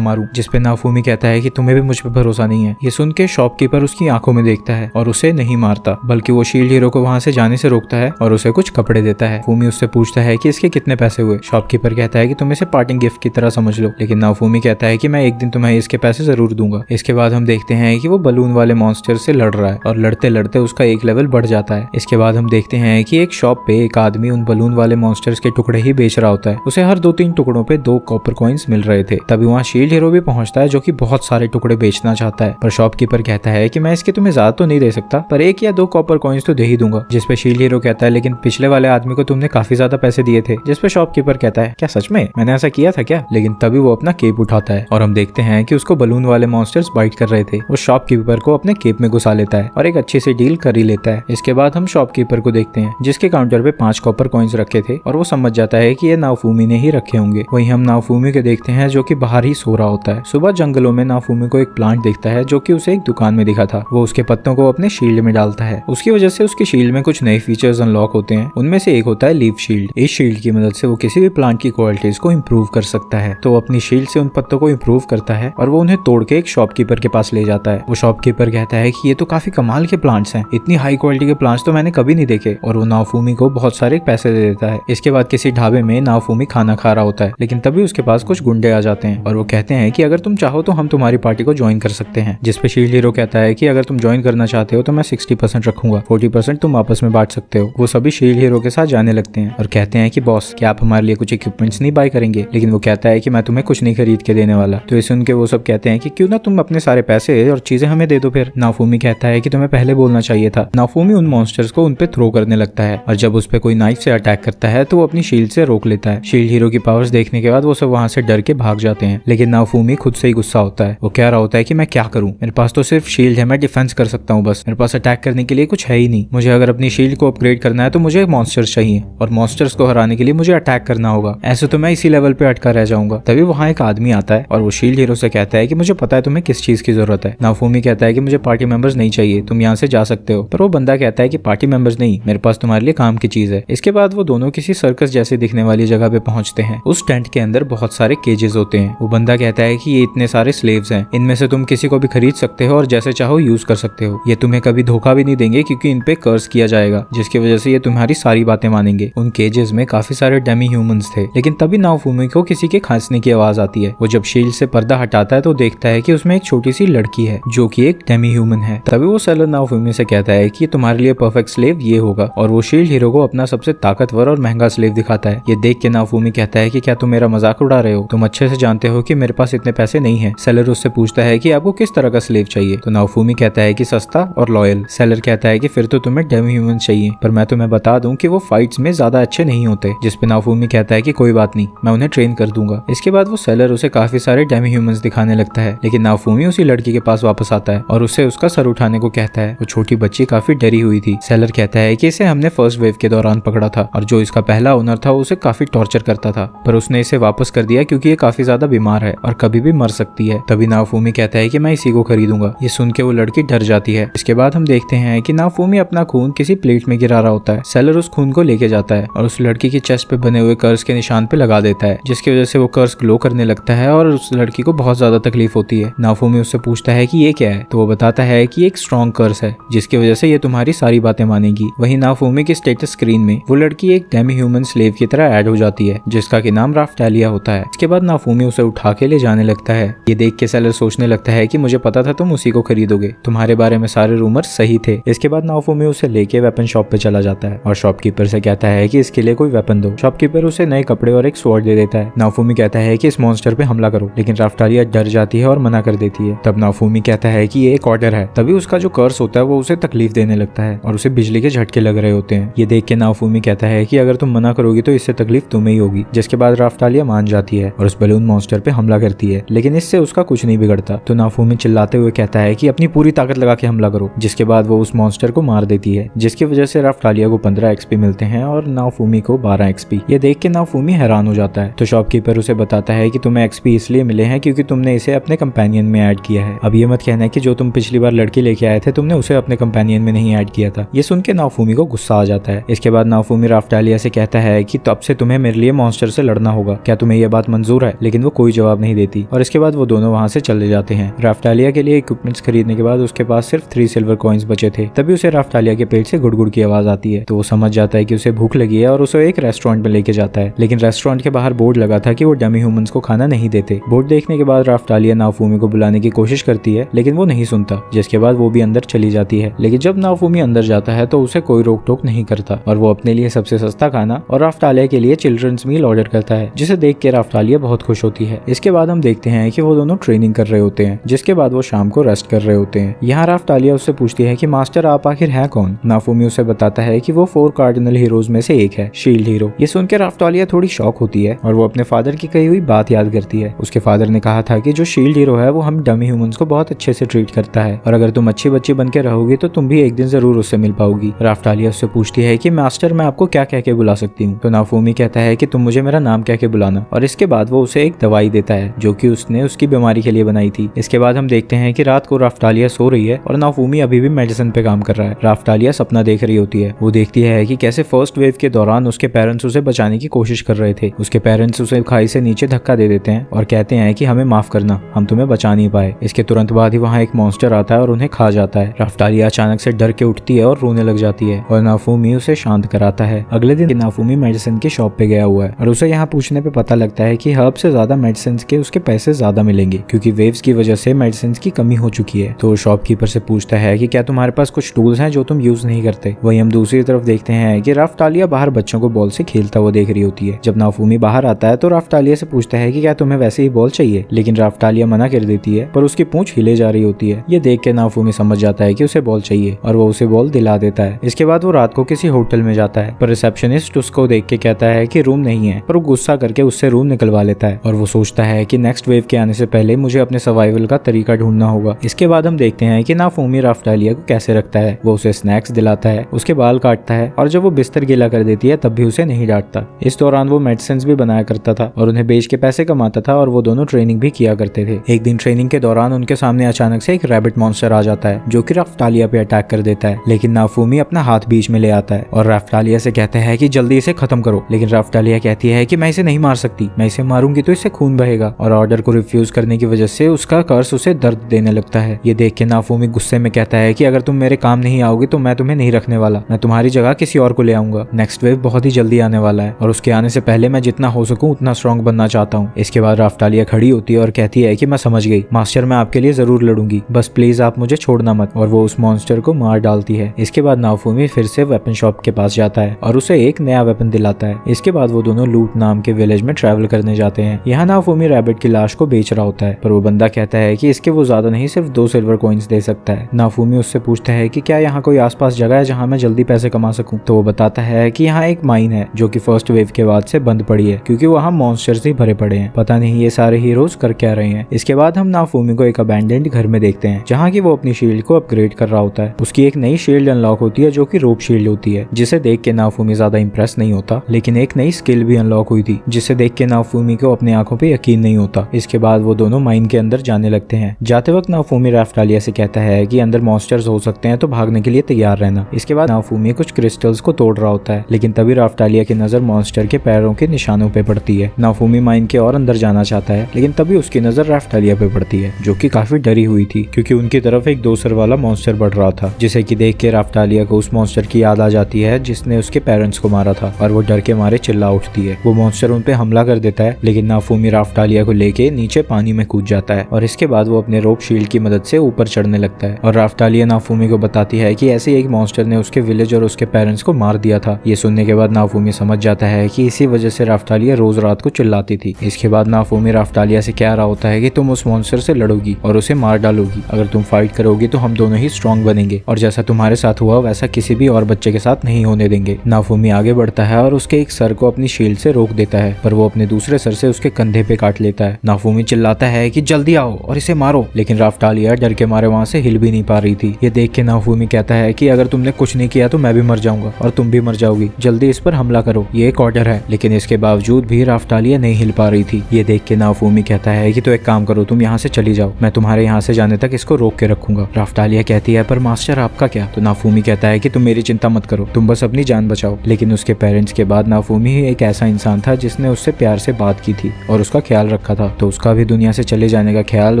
मारूं, जिसपे नाफूमी कहता है कि तुम्हें भी मुझ पर भरोसा नहीं है। ये सुन के शॉपकीपर उसकी आंखों में देखता है और उसे नहीं मारता, बल्कि वो शील्ड हीरो को वहां से जाने से रोकता है और उसे कुछ कपड़े देता है। फूमी उससे पूछता है कि इसके कितने पैसे हुए। शॉपकीपर कहता है कि तुम इसे पार्टिंग गिफ्ट की तरह समझ लो, लेकिन नाफूमी कहता है कि मैं एक दिन तुम्हें इसके पैसे जरूर दूंगा। इसके बाद हम देखते हैं कि वो बलून वाले मॉन्स्टर से लड़ रहा है और लड़ते लड़ते उसका एक लेवल बढ़ जाता है। इसके बाद हम देखते हैं कि एक शॉप पे एक आदमी उन बलून वाले मॉन्स्टर्स के टुकड़े ही बेच रहा होता है। उसे हर 2-3 टुकड़ों पे 2 कॉपर कॉइन्स मिल रहे थे। तभी वहाँ शील्ड हीरो भी पहुंचता है, जो कि बहुत सारे टुकड़े बेचना चाहता है, पर शॉपकीपर कहता है कि मैं इसके तुम्हें ज्यादा तो नहीं दे सकता, पर 1 या 2 कॉपर कॉइन्स तो दे ही दूंगा। जिसपे शील्ड हीरो कहता है लेकिन पिछले वाले आदमी को तुमने काफी ज्यादा पैसे दिए थे। जिसपे शॉपकीपर कहता है क्या सच में मैंने ऐसा किया था क्या? लेकिन तभी वो अपना केप उठाता है और हम देखते हैं कि उसको बलून वाले मॉन्स्टर्स बाइट कर रहे थे। वो शॉपकीपर को अपने केप में घुसा लेता है और एक अच्छी सी डील कर ही लेता है। इसके बाद हम शॉपकीपर को देखते हैं, जिसके काउंटर पे 5 कॉपर कॉइन्स रखे थे और वो समझ जाता है कि ये नाफूमी ने ही रखे होंगे। वहीं हम नाफूमी को देखते हैं जो कि बाहर ही सो रहा होता है। सुबह जंगलों में नाफूमी को एक प्लांट दिखता है जो कि उसे एक दुकान में दिखा था। वो उसके पत्तों को अपने शील्ड में डालता है। उसकी वजह से उसकी शील्ड में कुछ नए फीचर्स अनलॉक होते हैं। उनमें से एक होता है लीफ शील्ड। इस शील्ड की मदद से वो किसी भी प्लांट की क्वालिटीज को इम्प्रूव कर सकता है। तो अपनी शील्ड से उन पत्तों को इम्प्रूव करता है और वो उन्हें तोड़ के एक शॉपकीपर के पास ले जाता है। वो शॉपकीपर कहता है कि ये तो काफी कमाल के प्लांट्स हैं, इतनी हाई क्वालिटी के प्लांट्स तो मैंने कभी नहीं देखे, और वो नाफूमी को बहुत सारे पैसे दे देता है। इसके बाद किसी ढाबे में नाफूमी खाना खा रहा होता है, लेकिन तभी उसके पास कुछ गुंडे आ जाते हैं और वो कहते हैं कि अगर तुम चाहो तो हम तुम्हारी पार्टी को ज्वाइन कर सकते हैं। जिसपे शील्ड हीरो कहता है कि अगर तुम ज्वाइन करना चाहते हो तो मैं 60% रखूंगा, 40% तुम आपस में बांट सकते हो। वो सभी शील्ड हीरो के साथ जाने लगते हैं और कहते हैं कि बॉस क्या आप हमारे लिए कुछ इक्विपमेंट्स नहीं बाय करेंगे? लेकिन वो कहता है कि मैं तुम्हें कुछ नहीं खरीद के देने वाला। तो ये सुन के वो सब कहते हैं कि क्यों ना तुम अपने सारे पैसे और चीजें हमें दे दो। फिर नाफूमी कहता है कि तुम्हें पहले बोलना चाहिए था। नाफूमी उन मॉन्स्टर्स को उन पे थ्रो करने लगता है और जब उस पे कोई नाइफ से अटैक करता है तो वो अपनी शील्ड से रोक लेता है। शील्ड हीरो की पावर्स देखने के बाद वो सब वहाँ से डर के भाग जाते हैं, लेकिन नाफूमी खुद से ही गुस्सा होता है। वो कह रहा होता है कि मैं क्या करूं, मेरे पास तो सिर्फ शील्ड है, मैं डिफेंस कर सकता हूँ बस, मेरे पास अटैक करने के लिए कुछ है ही नहीं। मुझे अगर अपनी शील्ड को अपग्रेड करना है तो मुझे मॉन्स्टर्स चाहिए और मॉन्स्टर्स को हराने के लिए मुझे अटैक करना होगा, ऐसे तो मैं इसी लेवल पे अटका रह जाऊंगा। तभी वहाँ एक आदमी आता है और वो शील्ड हीरो से कहता है कि मुझे पता है तुम्हें किस चीज की जरूरत है। नाफूमी कहता है कि मुझे पार्टी मेंबर्स नहीं चाहिए, तुम यहाँ से जा सकते हो। पर वो बंदा कहता है कि पार्टी मेंबर्स नहीं, मेरे पास तुम्हारे लिए काम की चीज है। इसके बाद वो दोनों किसी सर्कस जैसे दिखने वाली जगह पे पहुंचते हैं। उस टेंट के अंदर बहुत सारे केजेस होते हैं। वो बंदा कहता है कि ये इतने सारे स्लेव्स हैं, इनमें से तुम किसी को भी खरीद सकते हो और जैसे चाहो यूज कर सकते हो। ये तुम्हें कभी धोखा भी नहीं देंगे क्योंकि इन पे कर्स किया जाएगा, जिसकी वजह से ये तुम्हारी सारी बातें मानेंगे। उन केजेस में काफी सारे डेमी ह्यूमंस थे, लेकिन तभी नाफूमी को किसी के खांसने की आवाज आती है। वो जब शील्ड से पर्दा हटाता है तो देखता है कि उसमें एक छोटी सी लड़की है जो कि एक डेमी ह्यूमन है। तभी वो सेलर नाफूमी से कहता है कि तुम्हारे लिए परफेक्ट स्लेव ये होगा, और वो शील्ड हीरो को अपना सबसे ताकतवर और महंगा स्लेव दिखाता है। ये देख के नाफूमी कहता है कि क्या तुम मेरा मजाक उड़ा रहे हो? तुम अच्छे से जानते हो कि मेरे पास इतने पैसे नहीं है। सेलर उससे पूछता है कि आपको किस तरह का स्लेव चाहिए? तो नाफूमी कहता है कि सस्ता और लॉयल। सेलर कहता है कि फिर तो तुम्हें डेमी ह्यूमन चाहिए, पर मैं तुम्हें बता दूं कि वो फाइट्स में ज्यादा अच्छे नहीं होते। जिसपे नाफूमी कहता है कि कोई बात नहीं, मैं उन्हें ट्रेन कर दूंगा। इसके बाद वो सेलर उसे काफी सारे डेमी ह्यूमंस दिखाने लगता है, लेकिन नाफूमी उसी लड़की के पास वापस आता है और उससे उसका सर उठाने को कहता है। वो छोटी बच्ची काफी डरी हुई थी। सेलर कहता है कि इसे हमने फर्स्ट वेव के दौरान पकड़ा था और जो इसका पहला ओनर था उसे काफी टॉर्चर करता था, पर उसने इसे वापस कर दिया क्योंकि ये काफी ज्यादा बीमार है और कभी भी मर सकती है। तभी नाफूमी कहता है कि मैं इसी को खरीदूंगा। ये सुन के वो लड़की डर जाती है। इसके बाद हम देखते हैं कि नाफूमी अपना खून किसी प्लेट में गिरा रहा होता है। सेलर उस खून को लेके जाता है और उस लड़की की चेस्ट पे बने हुए कर्स के निशान पे लगा देता है, जिसकी वजह से वो कर्स ग्लो करने लगता है और उस लड़की को बहुत ज्यादा तकलीफ होती है। नाफूमी उससे पूछता है कि ये क्या है, तो वो बताता है कि एक स्ट्रॉन्ग कर्स है जिसकी वजह से ये तुम्हारी सारी बातें मानेगी। वहीं नाफूमी की स्टेटस स्क्रीन में वो लड़की एक डेमी ह्यूमन स्लेव की तरह ऐड हो जाती है, जिसका कि नाम राफ्टालिया होता है। इसके बाद नाफूमी उसे उठा के ले जाने लगता है। ये देख के सेलर सोचने लगता है कि मुझे पता था तुम उसी को खरीदोगे, तुम्हारे बारे में सारे रूमर सही थे। इसके बाद नाफूमी उसे लेके वेपन शॉप पे चला जाता है और शॉपकीपर से कहता है कि इसके लिए कोई वेपन दो। शॉपकीपर उसे नए कपड़े और एक स्वॉर्ड दे देता है। नाफूमी कहता है कि इस मॉन्स्टर पे हमला करो, लेकिन राफ्टालिया डर जाती है और मना कर देती है। तब नाफूमी कहता है कि ये एक ऑर्डर है। तभी उसका जो कर्स होता है वो उसे तकलीफ देने लगता है और उसे बिजली के झटके लग रहे होते हैं। ये देख के नाफूमी कहता है कि अगर तुम मना करोगी तो इससे तकलीफ तुम्हें ही होगी। जिसके बाद राफ्टालिया मान जाती है और उस बलून मॉन्स्टर पे हमला करती है, लेकिन इससे उसका कुछ नहीं बिगड़ता। तो नाफूमी चिल्लाते हुए कहता है कि अपनी पूरी ताकत लगा के हमला करो। जिसके बाद वो उस मॉन्स्टर को मार देती है, जिसकी वजह से राफ्टालिया को 15 एक्सपी मिलते हैं और नाफूमी को 12 एक्सपी। ये देख के नाफूमी हैरान हो जाता है। तो शॉपकीपर उसे बताता है कि तुम्हें एक्सपी इसलिए मिले हैं क्योंकि तुमने इसे अपने कंपेनियन में ऐड किया है। अब ये मत कहना कि जो तुम पिछली बार लड़की लेके आए थे तुमने उसे अपने कंपेनियन में नहीं ऐड किया था। ये सुन के नाफूमी को गुस्सा आ जाता है। इसके बाद नाफूमी राफ्टालिया से कहता है कि तब से तुम्हें मेरे लिए मॉन्स्टर से लड़ना होगा होगा, क्या तुम्हें यह बात मंजूर है? लेकिन वो कोई जवाब नहीं देती और इसके बाद वो दोनों वहाँ से चले जाते हैं। राफ्टालिया के लिए इक्विपमेंट्स खरीदने के बाद उसके पास सिर्फ 3 सिल्वर कॉइन्स बचे थे। तभी उसे राफ्टालिया के पेट से गुड़गुड़ की आवाज आती है, तो वो समझ जाता है कि उसे भूख लगी है और उसे एक रेस्टोरेंट में लेके जाता है। लेकिन रेस्टोरेंट के बाहर बोर्ड लगा था कि वो डमी ह्यूमंस को खाना नहीं देते। बोर्ड देखने के बाद राफ्टालिया नाफूमी को बुलाने की कोशिश करती है, लेकिन वो नहीं सुनता, जिसके बाद वो भी अंदर चली जाती है। लेकिन जब नाफूमी अंदर जाता है तो उसे कोई रोक टोक नहीं करता और वो अपने लिए सबसे सस्ता खाना और राफ्टालिया के लिए चिल्ड्रंस मील ऑर्डर करता है, जिसे देख के राफ्टालिया बहुत खुश होती है। इसके बाद हम देखते हैं कि वो दोनों ट्रेनिंग कर रहे होते हैं, जिसके बाद वो शाम को रेस्ट कर रहे होते हैं। यहाँ राफ्टालिया उससे पूछती है कि मास्टर आप आखिर है कौन? नाफूमी उसे बताता है कि वो 4 कार्डिनल हीरोज में से एक है, शील्ड हीरो। ये सुनकर राफ्टालिया थोड़ी शॉक होती है और वो अपने फादर की कही हुई बात याद करती है। उसके फादर ने कहा था कि जो शील्ड हीरो है वो हम डमी ह्यूमंस को बहुत अच्छे से ट्रीट करता है और अगर तुम अच्छी बच्ची बन के रहोगी तो तुम भी एक दिन जरूर उससे मिल पाओगी। राफ्टालिया उससे पूछती है कि मास्टर मैं आपको क्या कह के बुला सकती हूँ? तो नाफूमी कहता है कि तुम मुझे मेरा नाम कह के बुलाना और इसके बाद वो उसे एक दवाई देता है जो कि उसने उसकी बीमारी के लिए बनाई थी। इसके बाद हम देखते हैं कि रात को राफ्टालिया सो रही है और नाफूमी अभी भी मेडिसिन पे काम कर रहा है। राफ्टालिया सपना देख रही होती है। वो देखती है कि कैसे फर्स्ट वेव के दौरान उसके पेरेंट्स उसे बचाने की कोशिश कर रहे थे। उसके पेरेंट्स उसे खाई से नीचे धक्का दे देते हैं और कहते हैं कि हमें माफ करना, हम तुम्हें बचा नहीं पाए। इसके तुरंत बाद ही वहाँ एक मॉन्स्टर आता है और उन्हें खा जाता है। राफ्टालिया अचानक से डर के उठती है और रोने लग जाती है और नाफूमी उसे शांत कराता है। अगले दिन नाफूमी मेडिसिन की शॉप पे गया हुआ है और उसे यहाँ पूछने पे पता लगता है कि हर्ब से ज्यादा मेडिसिन के उसके पैसे ज्यादा मिलेंगे क्योंकि वेव्स की वजह से मेडिसिन की कमी हो चुकी है। तो शॉपकीपर से पूछता है कि क्या तुम्हारे पास कुछ टूल्स हैं जो तुम यूज नहीं करते? वही हम दूसरी तरफ देखते हैं कि राफ्टालिया बाहर बच्चों को बॉल से खेलता हुआ देख रही होती है। जब नाफूमी बाहर आता है तो राफ्टालिया से पूछता है कि क्या तुम्हें वैसे ही बॉल चाहिए, लेकिन राफ्टालिया मना कर देती है पर उसकी पूंछ हिले जा रही होती है। ये देख के नाफूमी समझ जाता है कि उसे बॉल चाहिए और वो उसे बॉल दिला देता है। इसके बाद वो रात को किसी होटल में जाता है पर रिसेप्शनिस्ट उसको देख के कहता है कि रूम नहीं है, पर वो गुस्सा करके उससे रूम निकलवा लेता है और वो सोचता है कि नेक्स्ट वेव के आने से पहले मुझे अपने सर्वाइवल का तरीका ढूंढना होगा। इसके बाद हम देखते हैं कि नाफूमी राफ्टालिया को कैसे रखता है। वो उसे स्नैक्स दिलाता है, उसके बाल काटता है और जब वो बिस्तर गीला कर देती है तब भी उसे नहीं डांटता। इस दौरान वो मेडिसिन भी बनाया करता था और उन्हें बेच के पैसे कमाता था और वो दोनों ट्रेनिंग भी किया करते थे। एक दिन ट्रेनिंग के दौरान उनके सामने अचानक से एक रैबिट मॉन्स्टर आ जाता है जो कि राफ्टालिया पे अटैक कर देता है, लेकिन नाफूमी अपना हाथ बीच में ले आता है और राफ्टालिया से कहता है कि जल्दी इसे खत्म करो। लेकिन राफ्टालिया कहती है कि मैं इसे नहीं मार सकती, मैं इसे मारूंगी तो इससे खून बहेगा और ऑर्डर को रिफ्यूज करने की वजह से उसका कर्स उसे दर्द देने लगता है। ये देख के नाफूमी गुस्से में कहता है कि अगर तुम मेरे काम नहीं आओगे तो मैं तुम्हें नहीं रखने वाला, मैं तुम्हारी जगह किसी और को ले आऊंगा। नेक्स्ट वेव बहुत ही जल्दी आने वाला है और उसके आने से पहले मैं जितना हो सकूं उतना स्ट्रॉन्ग बनना चाहता हूँ। इसके बाद राफ्टालिया खड़ी होती है और कहती है कि मैं समझ गई मास्टर, मैं आपके लिए जरूर लड़ूंगी, बस प्लीज आप मुझे छोड़ना मत। और वो उस मॉन्स्टर को मार डालती है। इसके बाद नाफूमी फिर से वेपन शॉप के पास जाता है और उसे एक नया वेपन दिलाता है। इसके बाद वो दोनों लूट नाम के विलेज में ट्रैवल करने जाते हैं। यहाँ नाफूमी रैबिट की लाश को बेच रहा होता है पर वो बंदा कहता है कि इसके वो ज्यादा नहीं, सिर्फ 2 सिल्वर कॉइन्स दे सकता है। नाफूमी उससे पूछता है कि क्या यहाँ कोई आसपास जगह है जहाँ मैं जल्दी पैसे कमा सकूं? तो वो बताता है कि यहाँ एक माइन है जो कि फर्स्ट वेव के बाद से बंद पड़ी है क्योंकि वहाँ मॉन्स्टर्स ही भरे पड़े हैं। पता नहीं ये सारे हीरोज कर क्या रहे हैं। इसके बाद हम नाफूमी को एक अबैंडेंड घर में देखते हैं जहाँ की वो अपनी शील्ड को अपग्रेड कर रहा होता है। उसकी एक नई शील्ड अनलॉक होती है जो कि रोप शील्ड होती है, जिसे देख के नाफूमी ज्यादा इंप्रेस नहीं होता, लेकिन एक नई स्किल भी अनलॉक हुई थी जिसे देख के नाफूमी को अपनी आंखों पे यकीन नहीं होता। इसके बाद वो दोनों माइन के अंदर जाने लगते हैं। जाते वक्त नाफूमी राफ्टालिया से कहता है कि अंदर मॉन्स्टर्स हो सकते हैं तो भागने के लिए तैयार रहना। इसके बाद नाफूमी कुछ क्रिस्टल्स को तोड़ रहा होता है, लेकिन तभी राफ्टालिया की नजर मॉन्स्टर के पैरों के निशानों पे पड़ती है। नाफूमी माइन के और अंदर जाना चाहता है, लेकिन तभी उसकी नजर राफ्टालिया पे पड़ती है जो कि काफी डरी हुई थी क्योंकि उनकी तरफ एक 2 सर वाला मॉन्स्टर बढ़ रहा था, जिसे कि देख के राफ्टालिया को उस मॉन्स्टर की याद आ जाती है जिसने उसके पेरेंट्स को मारा था और वो डर के मारे चिल्ला उठती है। वो मॉन्स्टर उन पे हमला कर देता है, लेकिन नाफूमी राफ्टालिया को लेके नीचे पानी में कूद जाता है और इसके बाद वो अपने रोप शील्ड की मदद से ऊपर चढ़ने लगता है और राफ्टालिया नाफूमी को बताती है कि ऐसे एक मॉन्स्टर ने उसके विलेज और उसके पेरेंट्स को मार दिया था। ये सुनने के बाद नाफूमी समझ जाता है कि इसी वजह से राफ्टालिया रोज रात को चिल्लाती थी। इसके बाद नाफूमी राफ्टालिया से कह रहा होता है कि तुम उस मॉन्स्टर से लड़ोगी और उसे मार डालोगी। अगर तुम फाइट करोगी तो हम दोनों ही स्ट्रॉन्ग बनेंगे और जैसा तुम्हारे साथ हुआ वैसा किसी भी और बच्चे के साथ नहीं होने देंगे। नाफूमी आगे बढ़ता है और उसके एक सर को अपनी शील्ड से रोक देता है, पर वो अपने दूसरे सर से उसके कंधे पे काट लेता है। नाफूमी चिल्लाता है कि जल्दी आओ और इसे मारो, लेकिन राफ्टालिया डर के मारे वहाँ से हिल भी नहीं पा रही थी। ये देख के नाफूमी कहता है कि अगर तुमने कुछ नहीं किया तो मैं भी मर जाऊंगा और तुम भी मर जाओगी, जल्दी इस पर हमला करो, ये एक ऑर्डर है। लेकिन इसके बावजूद भी राफ्टालिया नहीं हिल पा रही थी। ये देख के नाफूमी कहता है कि तो एक काम करो, तुम यहाँ से चली जाओ, मैं तुम्हारे यहाँ से जाने तक इसको रोक के रखूंगा। राफ्टालिया कहती है पर मास्टर आपका क्या? तो नाफूमी कहता है कि तुम मेरी चिंता मत करो, तुम बस अपनी जान बचाओ। लेकिन उसके पेरेंट्स के बाद नाफूमी ही एक ऐसा इंसान था जिसने जिसने उससे प्यार से बात की थी और उसका ख्याल रखा था, तो उसका भी दुनिया से चले जाने का ख्याल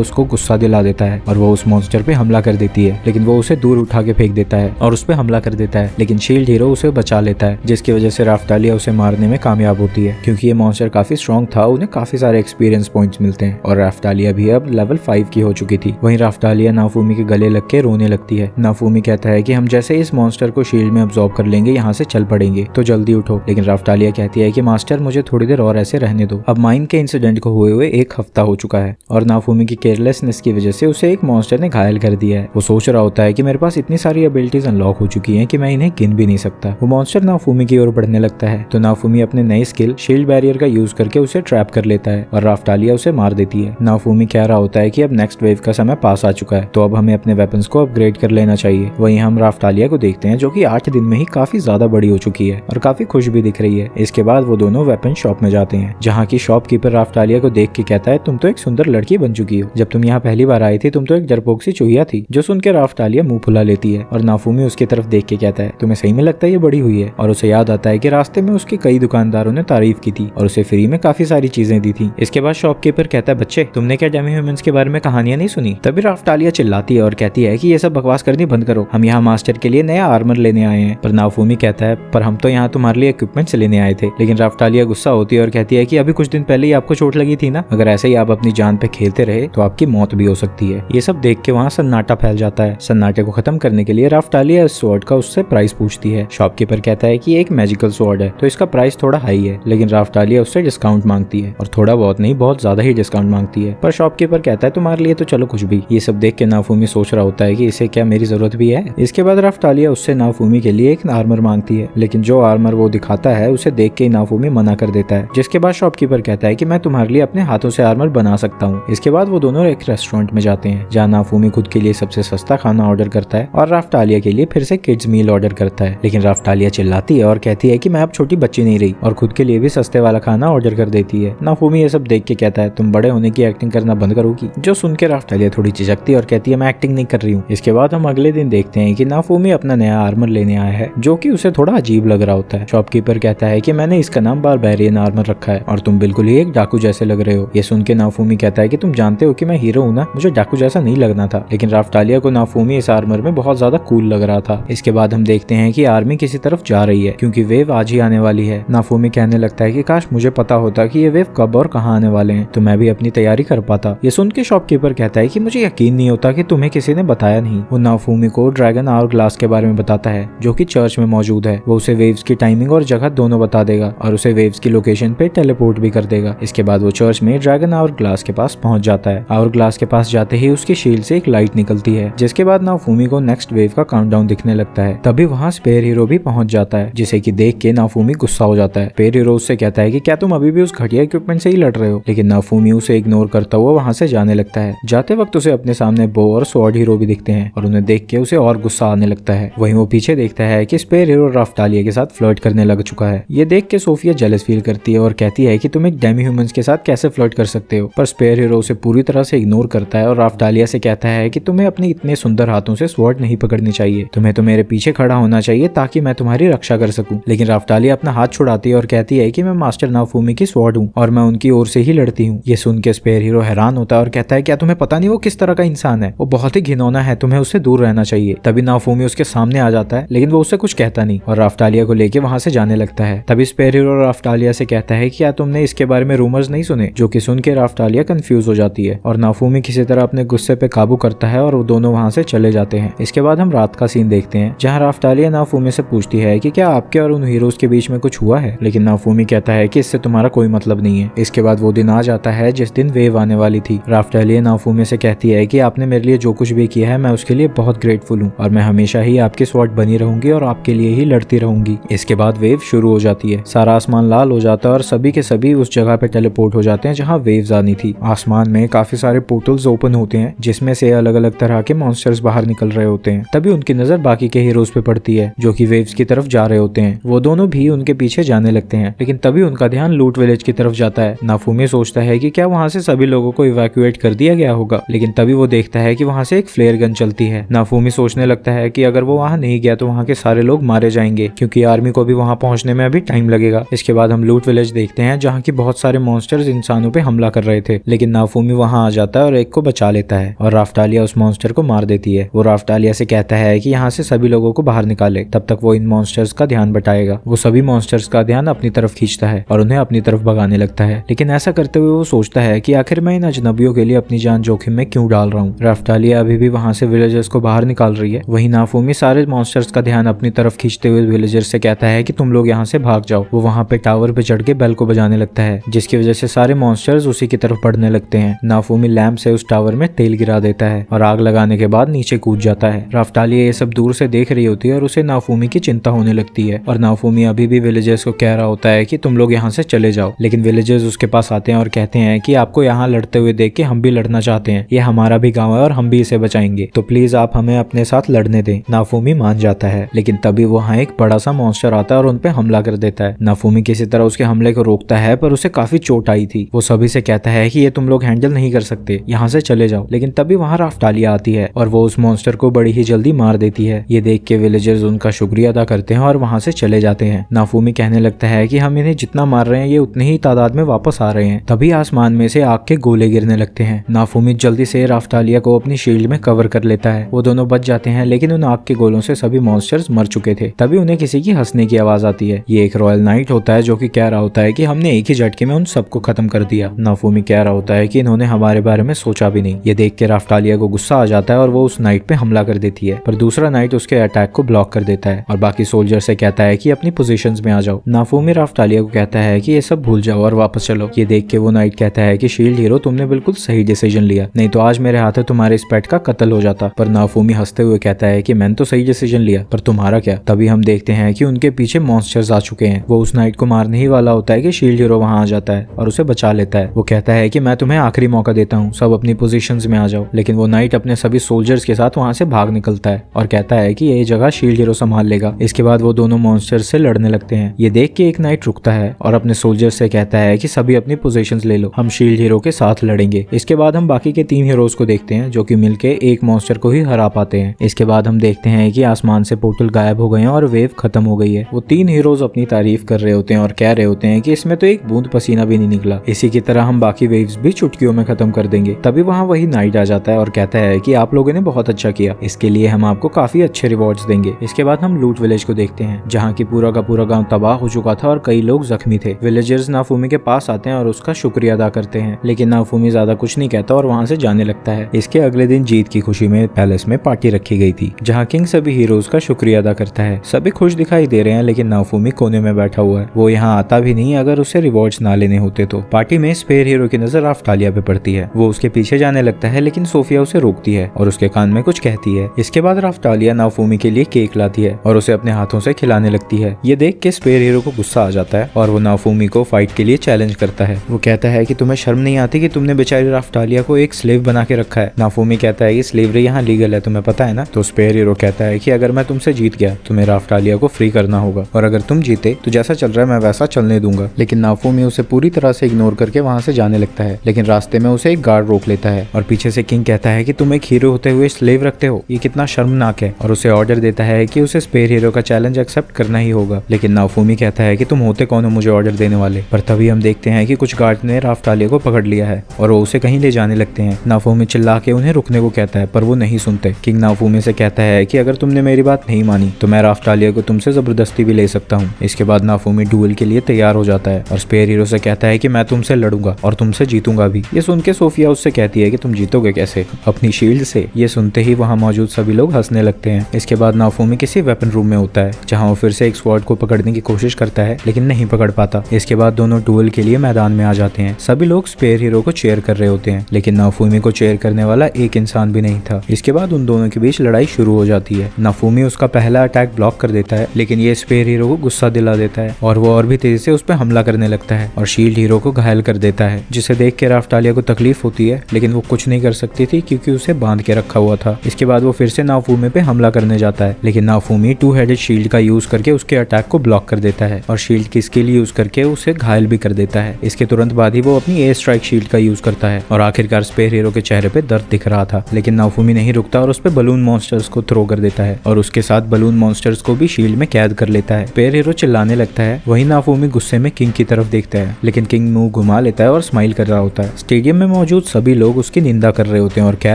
उसको गुस्सा दिला देता है और वो उस मॉन्स्टर पे हमला कर देती है, लेकिन वो उसे दूर उठा के फेंक देता है और उस पे हमला कर देता है, लेकिन शील्ड हीरो उसे बचा लेता है, जिसकी वजह से राफ्टालिया उसे मारने में कामयाब होती है। क्योंकि ये मॉन्स्टर काफी स्ट्रॉन्ग था, उन्हें काफी सारे एक्सपीरियंस पॉइंट्स मिलते हैं और राफ्टालिया भी अब लेवल 5 की हो चुकी थी। वहीं राफ्टालिया नाफूमी के गले लग के रोने लगती है। नाफूमी कहता है कि हम जैसे इस मॉन्स्टर को शील्ड में अब्सॉर्ब कर लेंगे यहाँ से चल पड़ेंगे, तो जल्दी उठो। लेकिन राफ्टालिया कहती है कि मास्टर मुझे थोड़ी देर और ऐसे रहने दो। अब माइन के इंसिडेंट को हुए 1 हफ्ता हो चुका है और नाफूमी की केयरलेसनेस की वजह से उसे एक मॉन्स्टर ने घायल कर दिया है। वो सोच रहा होता है कि मेरे पास इतनी सारी एबिलिटीज अनलॉक हो चुकी हैं कि मैं इन्हें गिन भी नहीं सकता। वो मॉन्स्टर नाफूमी की ओर बढ़ने लगता है, तो नाफूमी अपने नए स्किल शील्ड बैरियर का यूज करके उसे ट्रैप कर लेता है और राफ्टालिया उसे मार देती है। नाफूमी कह रहा होता है कि अब नेक्स्ट वेव का समय पास आ चुका है, तो अब हमें अपने वेपन्स को अपग्रेड कर लेना चाहिए। वहीं हम राफ्टालिया को देखते हैं जो कि 8 दिन में ही काफी ज्यादा बड़ी हो चुकी है और काफी खुश भी दिख रही है। इसके बाद वो दोनों वेपन शॉप में जाते हैं, जहाँ की शॉपकीपर राफ्टालिया को देख के कहता है तुम तो एक सुंदर लड़की बन चुकी हो। जब तुम यहाँ पहली बार आई थी तुम तो एक डरपोक सी चूहिया थी। जो सुन के राफ्टालिया मुंह फुला लेती है और नाफूमी उसकी तरफ देख के कहता है तुम्हें सही में लगता है ये बड़ी हुई है। और उसे याद आता है कि रास्ते में उसके कई दुकानदारों ने तारीफ की थी और उसे फ्री में काफी सारी चीजें दी थी। इसके बाद शॉपकीपर कहता है बच्चे तुमने क्या डेमी ह्यूमंस के बारे में कहानियां नहीं सुनी? तभी राफ्टालिया चिल्लाती है और कहती है कि ये सब बकवास करनी बंद करो, हम यहाँ मास्टर के लिए नया आर्मर लेने आए हैं। पर नाफूमी कहता है पर हम तो यहाँ तुम्हारे लिए इक्विपमेंट्स लेने आए थे। लेकिन राफ्टालिया गुस्सा होती है और कहती है कि अभी कुछ दिन पहले ही आपको चोट लगी थी ना, अगर ऐसे ही आप अपनी जान पे खेलते रहे तो आपकी मौत भी हो सकती है। ये सब देख के वहाँ सन्नाटा फैल जाता है। सन्नाटे को खत्म करने के लिए राफ्टालिया इस स्वॉर्ड का उससे प्राइस पूछती है। शॉपकीपर कहता है कि ये एक मैजिकल स्वॉर्ड है तो इसका प्राइस थोड़ा हाई है, लेकिन राफ्टालिया उससे डिस्काउंट मांगती है और थोड़ा बहुत नहीं बहुत ज्यादा ही डिस्काउंट मांगती है। पर शॉपकीपर कहता है तुम्हारे लिए तो चलो कुछ भी। ये सब देख के नाफूमी सोच रहा होता है कि इसे क्या मेरी जरूरत भी है। इसके बाद राफ्टालिया उससे नाफूमी के लिए एक आर्मर मांगती है, लेकिन जो आर्मर वो दिखाता है उसे देख के नाफूमी मना कर देता है। जिसके बाद शॉपकीपर कहता है कि मैं तुम्हारे लिए अपने हाथों से आर्मर बना सकता हूँ। इसके बाद वो दोनों एक रेस्टोरेंट में जाते हैं, जहाँ नाफूमी खुद के लिए सबसे सस्ता खाना ऑर्डर करता है और राफ्टालिया के लिए फिर से किड्स मील ऑर्डर करता है। लेकिन राफ्टालिया चिल्लाती है और कहती है कि मैं अब छोटी बच्ची नहीं रही और खुद के लिए भी सस्ते वाला खाना ऑर्डर कर देती है। नाफूमी ये सब देख के कहता है तुम बड़े होने की एक्टिंग करना बंद करोगी? जो सुन के राफ्टालिया थोड़ी झिझकती है और कहती है मैं एक्टिंग नहीं कर रही हूँ। इसके बाद हम अगले दिन देखते हैं कि नाफूमी अपना नया आर्मर लेने आया है, जो कि उसे थोड़ा अजीब लग रहा होता है। शॉपकीपर कहता है कि मैंने इसका नाम बारबेरियन आर्मर रखा है और तुम बिल्कुल ही एक डाकू जैसे लग रहे हो। ये सुन के नाफूमी कहता है कि तुम जानते हो कि मैं हीरो हूँ ना, मुझे डाकू जैसा नहीं लगना था। लेकिन राफ्टालिया को नाफूमी इस आर्मर में बहुत ज्यादा कूल लग रहा था। इसके बाद हम देखते हैं कि आर्मी किसी तरफ जा रही है क्योंकि वेव आज ही आने वाली है। नाफूमी कहने लगता है कि काश मुझे पता होता कि ये वेव कब और कहाँ आने वाले हैं, तो मैं भी अपनी तैयारी कर पाता। ये सुन के शॉपकीपर कहता है कि मुझे यकीन नहीं होता कि तुम्हें किसी ने बताया नहीं। वो नाफूमी को ड्रैगन आवर ग्लास के बारे में बताता है जो कि चर्च में मौजूद है। वो उसे वेव्स की टाइमिंग और जगह दोनों बता देगा और उसे वेव्स की लोकेशन पे टेलीपोर्ट भी कर देगा। इसके बाद वो चर्च में ड्रैगन आवर ग्लास के पास पहुंच जाता है। आवर ग्लास के पास जाते ही उसकी शील्ड से एक लाइट निकलती है, जिसके बाद नाफूमी को नेक्स्ट वेव का काउंटडाउन दिखने लगता है। तभी वहाँ स्पेयर हीरो भी पहुंच जाता है, जिसे कि देख के नाफूमी गुस्सा हो जाता है। स्पेयर हीरो उससे कहता है कि क्या तुम अभी भी उस घटिया इक्विपमेंट से ही लड़ रहे हो? लेकिन नाफूमी उसे इग्नोर करता हुआ वहाँ से जाने लगता है। जाते वक्त उसे अपने सामने बो और स्वॉर्ड हीरो भी दिखते हैं और उन्हें देख के उसे और गुस्सा आने लगता है। वहीं वो पीछे देखता है कि स्पेयर हीरो राफ्टालिया के साथ फ्लर्ट करने लग चुका है। ये देख के सोफिया जेलस फील करती है और कहती है कि तुम एक डेमी ह्यूमंस के साथ कैसे फ्लर्ट कर सकते हो। पर स्पेयर हीरो उसे पूरी तरह से इग्नोर करता है और राफ्टालिया से कहता है कि तुम्हें अपने इतने सुंदर हाथों से स्वॉर्ड नहीं पकड़नी चाहिए, तुम्हें तो मेरे पीछे खड़ा होना चाहिए ताकि मैं तुम्हारी रक्षा कर सकूं। लेकिन राफ्टालिया अपना हाथ छुड़ाती है और कहती है कि मैं मास्टर नाफूमी की स्वॉर्ड हूँ और मैं उनकी ओर से ही लड़ती हूँ। ये सुन के स्पेयर हीरो हैरान होता है और कहता है क्या तुम्हें पता नहीं वो किस तरह का इंसान है? वो बहुत ही घिनौना है, तुम्हें उससे दूर रहना चाहिए। तभी नाफूमी उसके सामने आ जाता है, लेकिन वो उससे कुछ कहता नहीं और राफ्टालिया को लेके वहां से जाने लगता है। तभी स्पेयर हीरो राफ्टालिया से कहता है कि क्या तुमने इसके बारे में रूमर्स नहीं सुने? जो कि सुन के राफ्टालिया कंफ्यूज हो जाती है और नाफूमी किसी तरह अपने गुस्से पे काबू करता है और वो दोनों वहां से चले जाते हैं। इसके बाद हम रात का सीन देखते हैं, जहाँ राफ्टालिया नाफूमी से पूछती है कि क्या आपके और उन हीरोज के बीच में कुछ हुआ है? लेकिन नाफूमी कहता है कि इससे तुम्हारा कोई मतलब नहीं है। इसके बाद वो दिन आ जाता है जिस दिन वेव आने वाली थी। राफ्टालिया नाफूमी से कहती है कि आपने मेरे लिए जो कुछ भी किया है मैं उसके लिए बहुत ग्रेटफुल हूँ और मैं हमेशा ही आपकी स्वॉर्ड बनी रहूंगी और आपके लिए ही लड़ती रहूंगी। इसके बाद वेव शुरू हो जाती है, सारा आसमान लाल हो जाता है और सभी के सभी उस जगह पे टेलीपोर्ट हो जाते हैं जहाँ वेव्स आनी थी। आसमान में काफी सारे पोर्टल्स ओपन होते हैं जिसमें से अलग अलग तरह के मॉन्स्टर्स बाहर निकल रहे होते हैं। तभी उनकी नजर बाकी के हीरोज पे पड़ती है जो कि वेव्स की तरफ जा रहे होते हैं। वो दोनों भी उनके पीछे जाने लगते हैं, लेकिन तभी उनका ध्यान लूट विलेज की तरफ जाता है। नाफूमी सोचता है कि क्या वहाँ से सभी लोगों को इवैक्यूएट कर दिया गया होगा, लेकिन तभी वो देखता है कि वहाँ से एक फ्लेयर गन चलती है। नाफूमी सोचने लगता है कि अगर वो वहाँ नहीं गया तो वहाँ के सारे लोग मारे जाएंगे क्योंकि आर्मी को भी वहाँ पहुँचने में अभी टाइम लगेगा। इसके बाद हम लूट लूट विलेज देखते हैं जहाँ की बहुत सारे मॉन्स्टर्स इंसानों पे हमला कर रहे थे, लेकिन नाफूमी वहाँ आ जाता है और एक को बचा लेता है और राफ्टालिया उस मॉन्स्टर को मार देती है। वो राफ्टालिया से कहता है कि यहाँ से सभी लोगों को बाहर निकाले, तब तक वो इन मॉन्स्टर्स का ध्यान बटाएगा। वो सभी मॉन्स्टर्स का ध्यान अपनी तरफ खींचता है और उन्हें अपनी तरफ भगाने लगता है, लेकिन ऐसा करते हुए वो सोचता है कि आखिर मैं इन अजनबियों के लिए अपनी जान जोखिम में क्यों डाल रहा हूँ। राफ्टालिया अभी भी वहाँ से विलेजर्स को बाहर निकाल रही है। वहीं नाफूमी सारे मॉन्स्टर्स का ध्यान अपनी तरफ खींचते हुए विलेजर्स से कहता है कि तुम लोग यहाँ से भाग जाओ। वो वहाँ पे टावर पे चढ़ के बेल को बजाने लगता है, जिसकी वजह से सारे मॉन्स्टर्स उसी की तरफ बढ़ने लगते हैं। नाफूमी लैम्प से उस टावर में तेल गिरा देता है और आग लगाने के बाद नीचे कूद जाता है। राफ्टालिया ये सब दूर से देख रही होती है और उसे नाफूमी की चिंता होने लगती है और नाफूमी अभी भी विलेजर्स को कह रहा होता है कि तुम लोग यहाँ से चले जाओ, लेकिन विलेजर्स उसके पास आते हैं और कहते हैं कि आपको यहाँ लड़ते हुए देख के हम भी लड़ना चाहते हैं। ये हमारा भी गाँव है और हम भी इसे बचाएंगे, तो प्लीज आप हमें अपने साथ लड़ने दें। नाफूमी मान जाता है, लेकिन तभी वहाँ एक बड़ा सा मॉन्स्टर आता है और उनपे हमला कर देता है। नाफूमी किसी तरह उसके हमले को रोकता है, पर उसे काफी चोट आई थी। वो सभी से कहता है कि ये तुम लोग हैंडल नहीं कर सकते, यहाँ से चले जाओ, लेकिन तभी वहाँ राफ्टालिया आती है और वो उस मॉन्स्टर को बड़ी ही जल्दी मार देती है। ये देख के विलेजर्स उनका शुक्रिया अदा करते हैं और वहाँ से चले जाते हैं। नाफूमी कहने लगता है कि हम इन्हें जितना मार रहे हैं ये उतनी ही तादाद में वापस आ रहे हैं। तभी आसमान में से आग के गोले गिरने लगते हैं। नाफूमी जल्दी से राफ्टालिया को अपनी शील्ड में कवर कर लेता है। वो दोनों बच जाते हैं, लेकिन उन आग के गोलों से सभी मॉन्स्टर्स मर चुके थे। तभी उन्हें किसी की हंसने की आवाज आती है। ये एक रॉयल नाइट होता है जो कि कह रहा होता है कि हमने एक ही झटके में उन सबको खत्म कर दिया। नाफूमी कह रहा होता है कि इन्होंने हमारे बारे में सोचा भी नहीं। ये देख के राफ्टालिया को गुस्सा आ जाता है और वो उस नाइट पे हमला कर देती है, पर दूसरा नाइट उसके अटैक को ब्लॉक कर देता है और बाकी सोल्जर से कहता है कि अपनी पोजीशंस में आ जाओ। नाफूमी राफ्टालिया को कहता है कि ये सब भूल जाओ और वापस चलो। ये देख के वो नाइट कहता है कि शील्ड हीरो तुमने बिल्कुल सही डिसीजन लिया, नहीं तो आज मेरे हाथों तुम्हारे इस पेट का कत्ल हो जाता। पर नाफूमी हंसते हुए कहता है कि मैंने तो सही डिसीजन लिया, पर तुम्हारा क्या। तभी हम देखते हैं कि उनके पीछे मॉन्स्टर्स आ चुके हैं। वो उस नाइट को मारने ही वाला होता है कि शील्ड हीरो वहां आ जाता है और उसे बचा लेता है। वो कहता है कि मैं तुम्हें आखिरी मौका देता हूँ, सब अपनी पोजीशंस में आ जाओ। लेकिन वो नाइट अपने सभी सोल्जर्स के साथ वहां से भाग निकलता है और कहता है कि ये जगह शील्ड हीरो संभाल लेगा। इसके बाद वो दोनों मॉन्स्टर्स से लड़ने लगते हैं। ये देख के एक नाइट रुकता है और अपने सोल्जर्स से कहता है कि सभी अपनी पोजीशंस ले लो, हम शील्ड हीरो के साथ लड़ेंगे। इसके बाद हम बाकी के 3 हीरोज को देखते हैं जो कि मिलके एक मॉन्स्टर को ही हरा पाते हैं। इसके बाद हम देखते हैं कि आसमान से पोर्टल गायब हो गए हैं और वेव खत्म हो गई है। वो 3 हीरोज अपनी तारीफ कर रहे होते हैं और कह रहे होते हैं कि इसमें तो एक बूंद पसीना भी नहीं निकला, इसी की तरह हम बाकी वेव्स भी चुटकियों में खत्म कर देंगे। तभी वहाँ वही नाइट आ जाता है और कहता है कि आप लोगों ने बहुत अच्छा किया, इसके लिए हम आपको काफी अच्छे रिवॉर्ड्स देंगे। इसके बाद हम लूट विलेज को देखते हैं जहाँ की पूरा का पूरा गाँव तबाह हो चुका था और कई लोग जख्मी थे। विलेजर्स नाफूमी के पास आते हैं और उसका शुक्रिया अदा करते हैं, लेकिन नाफूमी ज्यादा कुछ नहीं कहता और वहाँ से जाने लगता है। इसके अगले दिन जीत की खुशी में पैलेस में पार्टी रखी गई थी जहाँ किंग सभी हीरोज का शुक्रिया अदा करता है। सभी खुश दिखाई दे रहे हैं, लेकिन नाफूमी कोने में बैठा हुआ है। वो यहाँ आता भी नहीं अगर उसे रिवॉर्ड्स ना लेने होते तो। पार्टी में स्पेयर हीरो की नजर राफ्टालिया पे पड़ती है। वो उसके पीछे जाने लगता है, लेकिन सोफिया उसे रोकती है और उसके कान में कुछ कहती है। इसके बाद राफ्टालिया नाफूमी के लिए केक लाती है और उसे अपने हाथों से खिलाने लगती है। ये देख के स्पेयर हीरो को गुस्सा आ जाता है और वो नाफूमी को फाइट के लिए चैलेंज करता है। वो कहता है कि तुम्हें शर्म नहीं आती कि तुमने बेचारी राफ्टालिया को एक स्लेव बना के रखा है। नाफूमी कहता है कि स्लेवरी यहाँ लीगल है, तुम्हें पता है ना। तो स्पेयर हीरो कहता है कि अगर मैं तुमसे जीत गया तुम्हें राफ्टालिया को फ्री करना होगा, और अगर तुम जीते तो जैसा चल रहा है मैं वैसा चलने दूंगा। लेकिन नाफूमी उसे पूरी तरह से इग्नोर करके वहां से जाने लगता है, लेकिन रास्ते में उसे एक गार्ड रोक लेता है और पीछे से किंग कहता है कि तुम एक हीरो होते हुए स्लेव रखते हो, ये कितना शर्मनाक है। और उसे ऑर्डर देता है कि उसे स्पेयर हीरो का चैलेंज एक्सेप्ट करना ही होगा। लेकिन नाफूमी कहता है कि तुम होते कौन हो मुझे ऑर्डर देने वाले। पर तभी हम देखते हैं कि कुछ गार्ड ने राफ्टालिया को पकड़ लिया है और वो उसे कहीं ले जाने लगते हैं। नाफूमी चिल्ला के उन्हें रुकने को कहता है, पर वो नहीं सुनते। किंग नाफूमी से कहता है कि अगर तुमने मेरी बात नहीं मानी तो मैं राफ्टालिया को तुमसे जबरदस्ती भी ले सकता हूँ। इसके बाद नाफूमी डुएल के लिए तैयार हो जाता है और स्पेयर हीरो से कहता है कि मैं तुमसे लड़ूंगा और तुमसे जीतूंगा भी। ये सुन के सोफिया उससे कहती है कि तुम जीतोगे कैसे, अपनी शील्ड से। ये सुनते ही वहाँ मौजूद सभी लोग हंसने लगते हैं। इसके बाद नाफूमी किसी वेपन रूम में होता है जहाँ वो फिर से एक स्वॉर्ड को पकड़ने की कोशिश करता है, लेकिन नहीं पकड़ पाता। इसके बाद दोनों डुएल के लिए मैदान में आ जाते हैं। सभी लोग स्पेयर हीरो को चेयर कर रहे होते हैं, लेकिन नाफूमी को चेयर करने वाला एक इंसान भी नहीं था। इसके बाद उन दोनों के बीच लड़ाई शुरू हो जाती है। नाफूमी उसका पहला अटैक ब्लॉक कर देता है, लेकिन ये स्पेयर हीरो को गुस्सा दिला देता है और वो और भी तेजी से उस पर हमला करने लगता है और शील्ड हीरो को घायल कर देता है, जिसे देख के राफ्टालिया को तकलीफ होती है, लेकिन वो कुछ नहीं कर सकती थी क्योंकि उसे बांध के रखा हुआ था। इसके बाद वो फिर से नाफूमी पे हमला करने जाता है, लेकिन नाफूमी 2 हेडेड शील्ड का यूज करके उसके अटैक को ब्लॉक कर देता है और शील्ड की स्किल यूज करके उसे घायल भी कर देता है। इसके तुरंत बाद ही वो अपनी एयर स्ट्राइक शील्ड का यूज करता है और आखिरकार स्पेयर हीरो के चेहरे पे दर्द दिख रहा था, लेकिन नाफूमी नहीं रुकता और उस पे बलून मॉन्स्टर्स को थ्रो कर देता है और उसके साथ बलून मॉन्स्टर्स को भी शील्ड में कैद कर लेता है। स्पेयर हीरो चिल्लाने लगता है, वही नाफूमी गुस्से में किंग की तरफ देखता है, लेकिन किंग मुंह घुमा लेता है और स्माइल कर रहा होता है। स्टेडियम में मौजूद सभी लोग उसकी निंदा कर रहे होते हैं और कह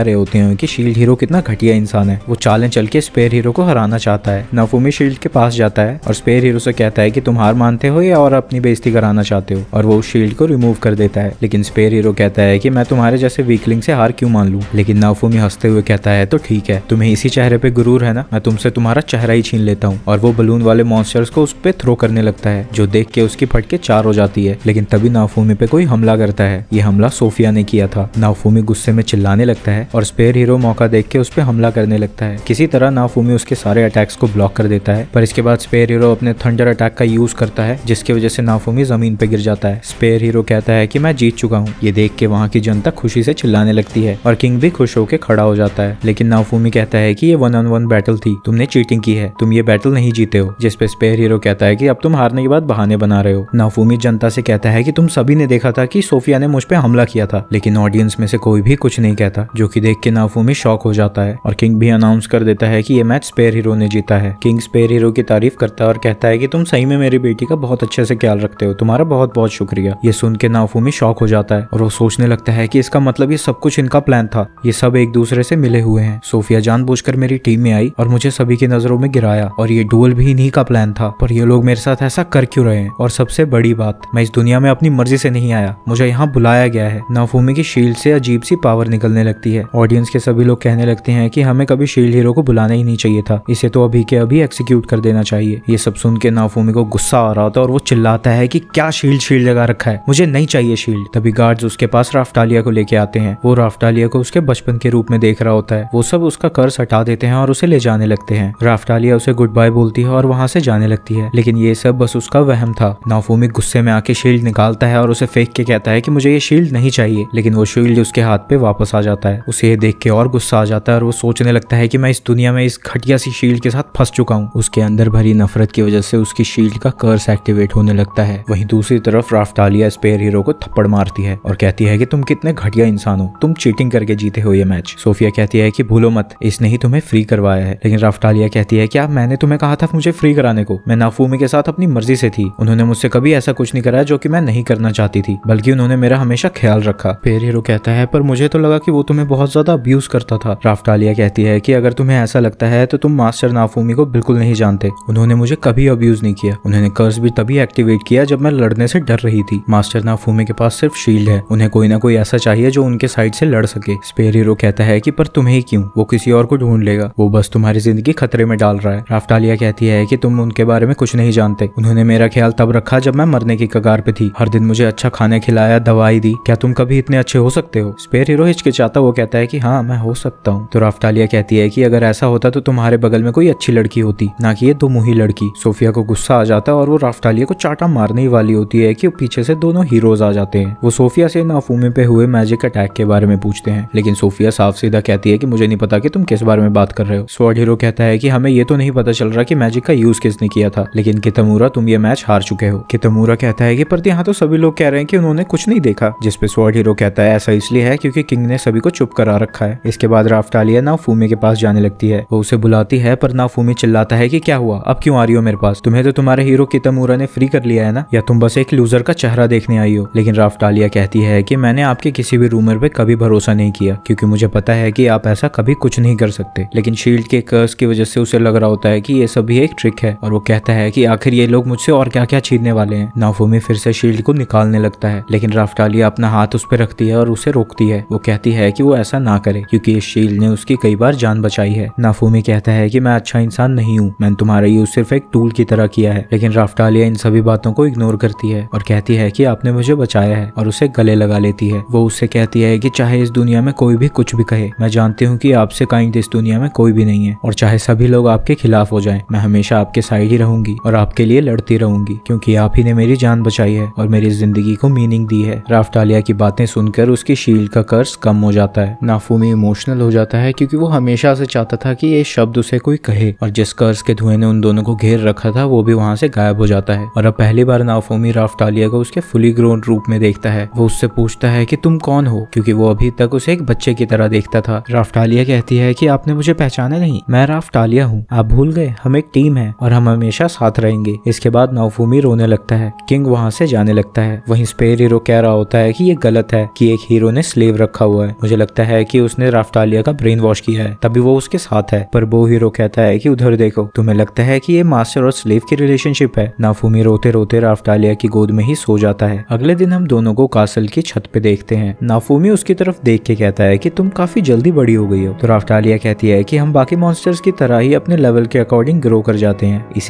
रहे होते हैं कि शील्ड हीरो कितना घटिया इंसान है, वो चालें चल के स्पेयर हीरो को हराना चाहता है। नाफुमी शील्ड के पास जाता है और स्पेयर हीरो से कहता है कि तुम हार मानते हो या और अपनी बेइज्जती कराना चाहते हो, और वो उस शील्ड को रिमूव कर देता है। लेकिन स्पेयर हीरो कहता है कि मैं तुम्हारे जैसे वीकलिंग से हार क्यों मान लूं। लेकिन नाफुमी हंसते हुए कहता है तो ठीक है, तुम्हें इसी चेहरे पे गुरूर है ना, मैं तुमसे तुम्हारा चेहरा ही छीन लेता हूँ। और वो बलून वाले मॉन्स्टर्स को उस पे थ्रो करने लगता है, जो देख के उसकी फटके 4 हो जाती है। लेकिन तभी नाफुमी पे कोई हमला करता है। ये हमला सोफिया ने किया था। नाफुमी गुस्से में चिल्लाने लगता है और स्पेयर हीरो मौका देख के उस पे हमला करने लगता है। किसी तरह नाफुमी उसके सारे अटैक्स को ब्लॉक कर देता है, पर इसके बाद स्पेयर हीरो अपने थंडर अटैक का यूज करता है, जिसकी वजह से नाफुमी जमीन पे गिर जाता है। स्पेयर हीरो कहता है कि मैं जीत चुका हूँ। ये देख के वहाँ की जनता खुशी से चिल्लाने लगती है और किंग भी खुश होकर खड़ा हो जाता है। लेकिन नाफुमी कहता है कि ये 1-on-1 बैटल थी, तुमने चीटिंग की है, तुम ये बैटल नहीं जीते हो। जिस पे स्पेयर हीरो कहता है कि अब तुम हारने के बाद बहाने बना रहे हो। नाफुमी जनता से कहता है कि तुम सभी ने देखा था कि सोफिया ने मुझ पे हमला किया था, लेकिन ऑडियंस में से कोई भी कुछ नहीं कहता, जो कि देख के नाफुमी शॉक हो जाता है। और किंग भी अनाउंस कर देता है कि ये मैच स्पेयर हीरो ने जीता है। किंग स्पेयर हीरो की तारीफ करता है और कहता है कि तुम सही में मेरी बेटी का बहुत अच्छे से ख्याल रखते हो, तुम्हारा बहुत बहुत शुक्रिया। ये सुन के नाफुमी शॉक हो जाता है और वो सोचने लगता है कि इसका मतलब ये सब कुछ इनका प्लान था, ये सब एक दूसरे से मिले हुए हैं। सोफिया जानबूझकर मेरी टीम में आई और मुझे सभी की नजरों में गिराया, और ये डुएल भी इन्हीं का प्लान था, पर ये लोग मेरे साथ ऐसा कर क्यों रहे हैं। और सबसे बड़ी बात, मैं इस दुनिया में अपनी मर्जी से नहीं आया, मुझे यहाँ बुलाया गया है। नाफुमी की शील्ड से अजीब सी पावर निकलने लगती है। ऑडियंस के सभी लोग कहने लगते हैं कि हमें कभी शील्ड हीरो को बुलाना ही नहीं चाहिए था, इसे तो अभी के अभी एक्सिक्यूट कर देना चाहिए। ये सब सुन के नाफुमी को गुस्सा आ रहा होता है और वो चिल्लाता है कि क्या शील्ड लगा रखा है, मुझे नहीं चाहिए शील्ड। तभी गार्ड्स उसके पास राफ्टालिया को लेके आते हैं। वो राफ्टालिया को उसके बचपन के रूप में देख रहा होता है। वो सब उसका कर्ज हटा देते हैं और उसे ले जाने लगते हैं। राफ्टालिया उसे गुड बाय बोलती है और वहां से जाने लगती है, लेकिन ये सब बस उसका वहम था। नाफुमी गुस्से में आके शील्ड निकालता है और उसे फेंक के कहता है कि मुझे ये शील्ड नहीं चाहिए, लेकिन वो शील्ड उसके हाथ पे वापस आ जाता है। उसे ये देख के और गुस्सा आ जाता है और वो सोचने लगता है कि मैं इस दुनिया में इस घटिया सी शील्ड के साथ फंस चुका हूँ। उसके अंदर भरी नफरत की वजह से उसकी शील्ड का कर्स एक्टिवेट होने लगता है। वहीं दूसरी तरफ राफ्टालिया स्पेयर हीरो को थप्पड़ मारती है और कहती है कि तुम कितने घटिया इंसान हो, तुम चीटिंग करके जीते हो ये मैच। सोफिया कहती है कि भूलो मत, इसने ही तुम्हें फ्री करवाया है। लेकिन राफ्टालिया कहती है कि आप, मैंने तुम्हें कहा था मुझे फ्री कराने को, मैं नाफुमी के साथ अपनी मर्जी से थी, उन्होंने मुझसे कभी ऐसा कुछ नहीं कराया जो कि मैं नहीं करना चाहती थी, बल्कि उन्होंने मेरा हमेशा ख्याल रखा। स्पेयर हीरो कहता है पर मुझे तो लगा कि वो तुम्हें बहुत ज्यादा अब्यूज करता था। राफ्टालिया कहती है कि अगर तुम्हें ऐसा लगता है तो तुम मास्टर नाफुमी को बिल्कुल नहीं जानते, उन्होंने मुझे कभी अब्यूज नहीं किया, उन्होंने कर्स भी तभी एक्टिवेट किया जब मैं लड़ने से डर रही थी। मास्टर नाफुमी के पास सिर्फ शील्ड है, उन्हें कोई ना कोई ऐसा चाहिए जो उनके साइड से लड़ सके। स्पेयर हीरो कहता है कि पर तुम्हें ही क्यों, वो किसी और को ढूंढ लेगा, वो बस तुम्हारी जिंदगी खतरे में डाल रहा है। राफ्टालिया कहती है कि तुम उनके बारे में कुछ नहीं जानते, उन्होंने मेरा ख्याल तब रखा जब मैं मरने की कगार पे थी, हर दिन मुझे अच्छा खाने खिलाया, दवाई दी, क्या तुम कभी इतने अच्छे हो सकते हो। स्पेयर हीरो हिचकिचाता वो कहता है कि हाँ मैं हो सकता हूँ। तो राफ्टालिया कहती है कि अगर ऐसा होता तो तुम्हारे बगल में कोई अच्छी लड़की होती, ना कि ये दो मुही लड़की। सोफिया को गुस्सा आ जाता है और वो राफ्टालिया को चाटा मारने ही वाली होती है कि पीछे से दोनों हीरोज आ जाते हैं। वो सोफिया से नाफुमी पे हुए मैजिक अटैक के बारे में पूछते हैं, लेकिन सोफिया साफ सीधा कहती है कि मुझे नहीं पता कि तुम किस बारे में बात कर रहे हो। स्वॉर्ड हीरो कहता है कि हमें ये तो नहीं पता चल रहा कि मैजिक का यूज किसने किया था, लेकिन कितामुरा तुम ये मैच हार चुके हो। कितामुरा कहता है कि पर यहाँ तो सभी लोग कह रहे हैं कि उन्होंने कुछ नहीं देखा, जिस पे स्वॉर्ड हीरो कहता है ऐसा इसलिए है क्योंकि किंग ने सभी को चुप करा रखा है। इसके बाद राफ्टालिया नाफुमी के पास जाने लगती है, वो उसे बुलाती है पर नाफुमी चिल्लाता है कि क्या हुआ, अब क्यों आ रही हो मेरे पास, तुम्हें तो तुम्हारे हीरो कितामुरा ने फ्री कर लिया है ना, या तुम बस एक लूजर का चेहरा देखने आई हो। लेकिन राफ्टालिया कहती है कि मैंने आपके किसी भी रूमर पे कभी भरोसा नहीं किया, क्योंकि मुझे पता है कि आप ऐसा कभी कुछ नहीं कर सकते। लेकिन शील्ड के कर्स की वजह से उसे लग रहा होता है कि ये सभी एक ट्रिक है, और वो कहता है कि आखिर ये लोग मुझसे और क्या क्या छीनने वाले हैं। नाफुमी फिर से शील्ड को निकालने लगता है, लेकिन राफ्टालिया अपना हाथ उस पर रखती है और उसे रोकती है। वो कहती है कि वो ऐसा ना करे क्योंकि इस शील्ड ने उसकी कई बार जान बचाई है। नाफुमी कहता है कि मैं अच्छा इंसान नहीं हूँ, मैंने तुम्हारा यूज सिर्फ एक टूल की तरह किया है। लेकिन राफ्टालिया इन सभी बातों को इग्नोर करती है और कहती है कि आपने मुझे बचाया है, और उसे गले लगा लेती है। वो उससे कहती है कि चाहे इस दुनिया में कोई भी कुछ भी कहे, मैं जानती हूँ कि आपसे काइंड इस दुनिया में कोई भी नहीं है, और चाहे सभी लोग आपके खिलाफ हो जाएं, मैं हमेशा आपके साइड ही रहूंगी और आपके लिए लड़ती रहूंगी, क्योंकि आप ही ने मेरी जान बचाई है और मेरी जिंदगी को मीनिंग दी है। राफ्टालिया की बातें सुनकर उसकी शील्ड का कर्ज कम हो जाता है। नाफुमी इमोशनल हो जाता है क्योंकि वो हमेशा से चाहता था कि ये शब्द उसे कोई कहे, और जिस कर्ज के धुएं ने उन दोनों को घेर रखा था वो भी वहाँ से गायब हो जाता है। और अब पहली बार नाफुमी राफ्टालिया को उसके फुली ग्रोन रूप में देखता है। वो उससे पूछता है कि तुम कौन हो, क्योंकि वो अभी तक उसे एक बच्चे की तरह देखता था। राफ्टालिया कहती है कि आपने मुझे पहचाना नहीं, मैं राफ्टालिया हूँ, आप भूल गए, हम एक टीम है और हम हमेशा साथ रहेंगे। इसके बाद नाफुमी रोने लगता है। किंग वहाँ से जाने लगता है। वहीं स्पेयर हीरो कह रहा होता है कि ये गलत है कि एक हीरो ने स्लेव रखा हुआ है। मुझे लगता है कि उसने राफ्टालिया का ब्रेन वॉश किया है, तभी वो उसके साथ है। पर वो हीरो कहता है कि उधर देखो, तुम्हें लगता है कि ये मास्टर और स्लेव की रिलेशनशिप है। नाफूमी रोते रोते राफ्टालिया की गोद में ही सो जाता है। अगले दिन हम दोनों को कासल की छत पे देखते हैं। नाफूमी उसकी तरफ देख के कहता है कि तुम काफी जल्दी बड़ी हो गई हो। तो राफ्टालिया कहती है कि हम बाकी मॉन्स्टर्स की तरह ही अपने लेवल के अकॉर्डिंग ग्रो कर जाते हैं, इसी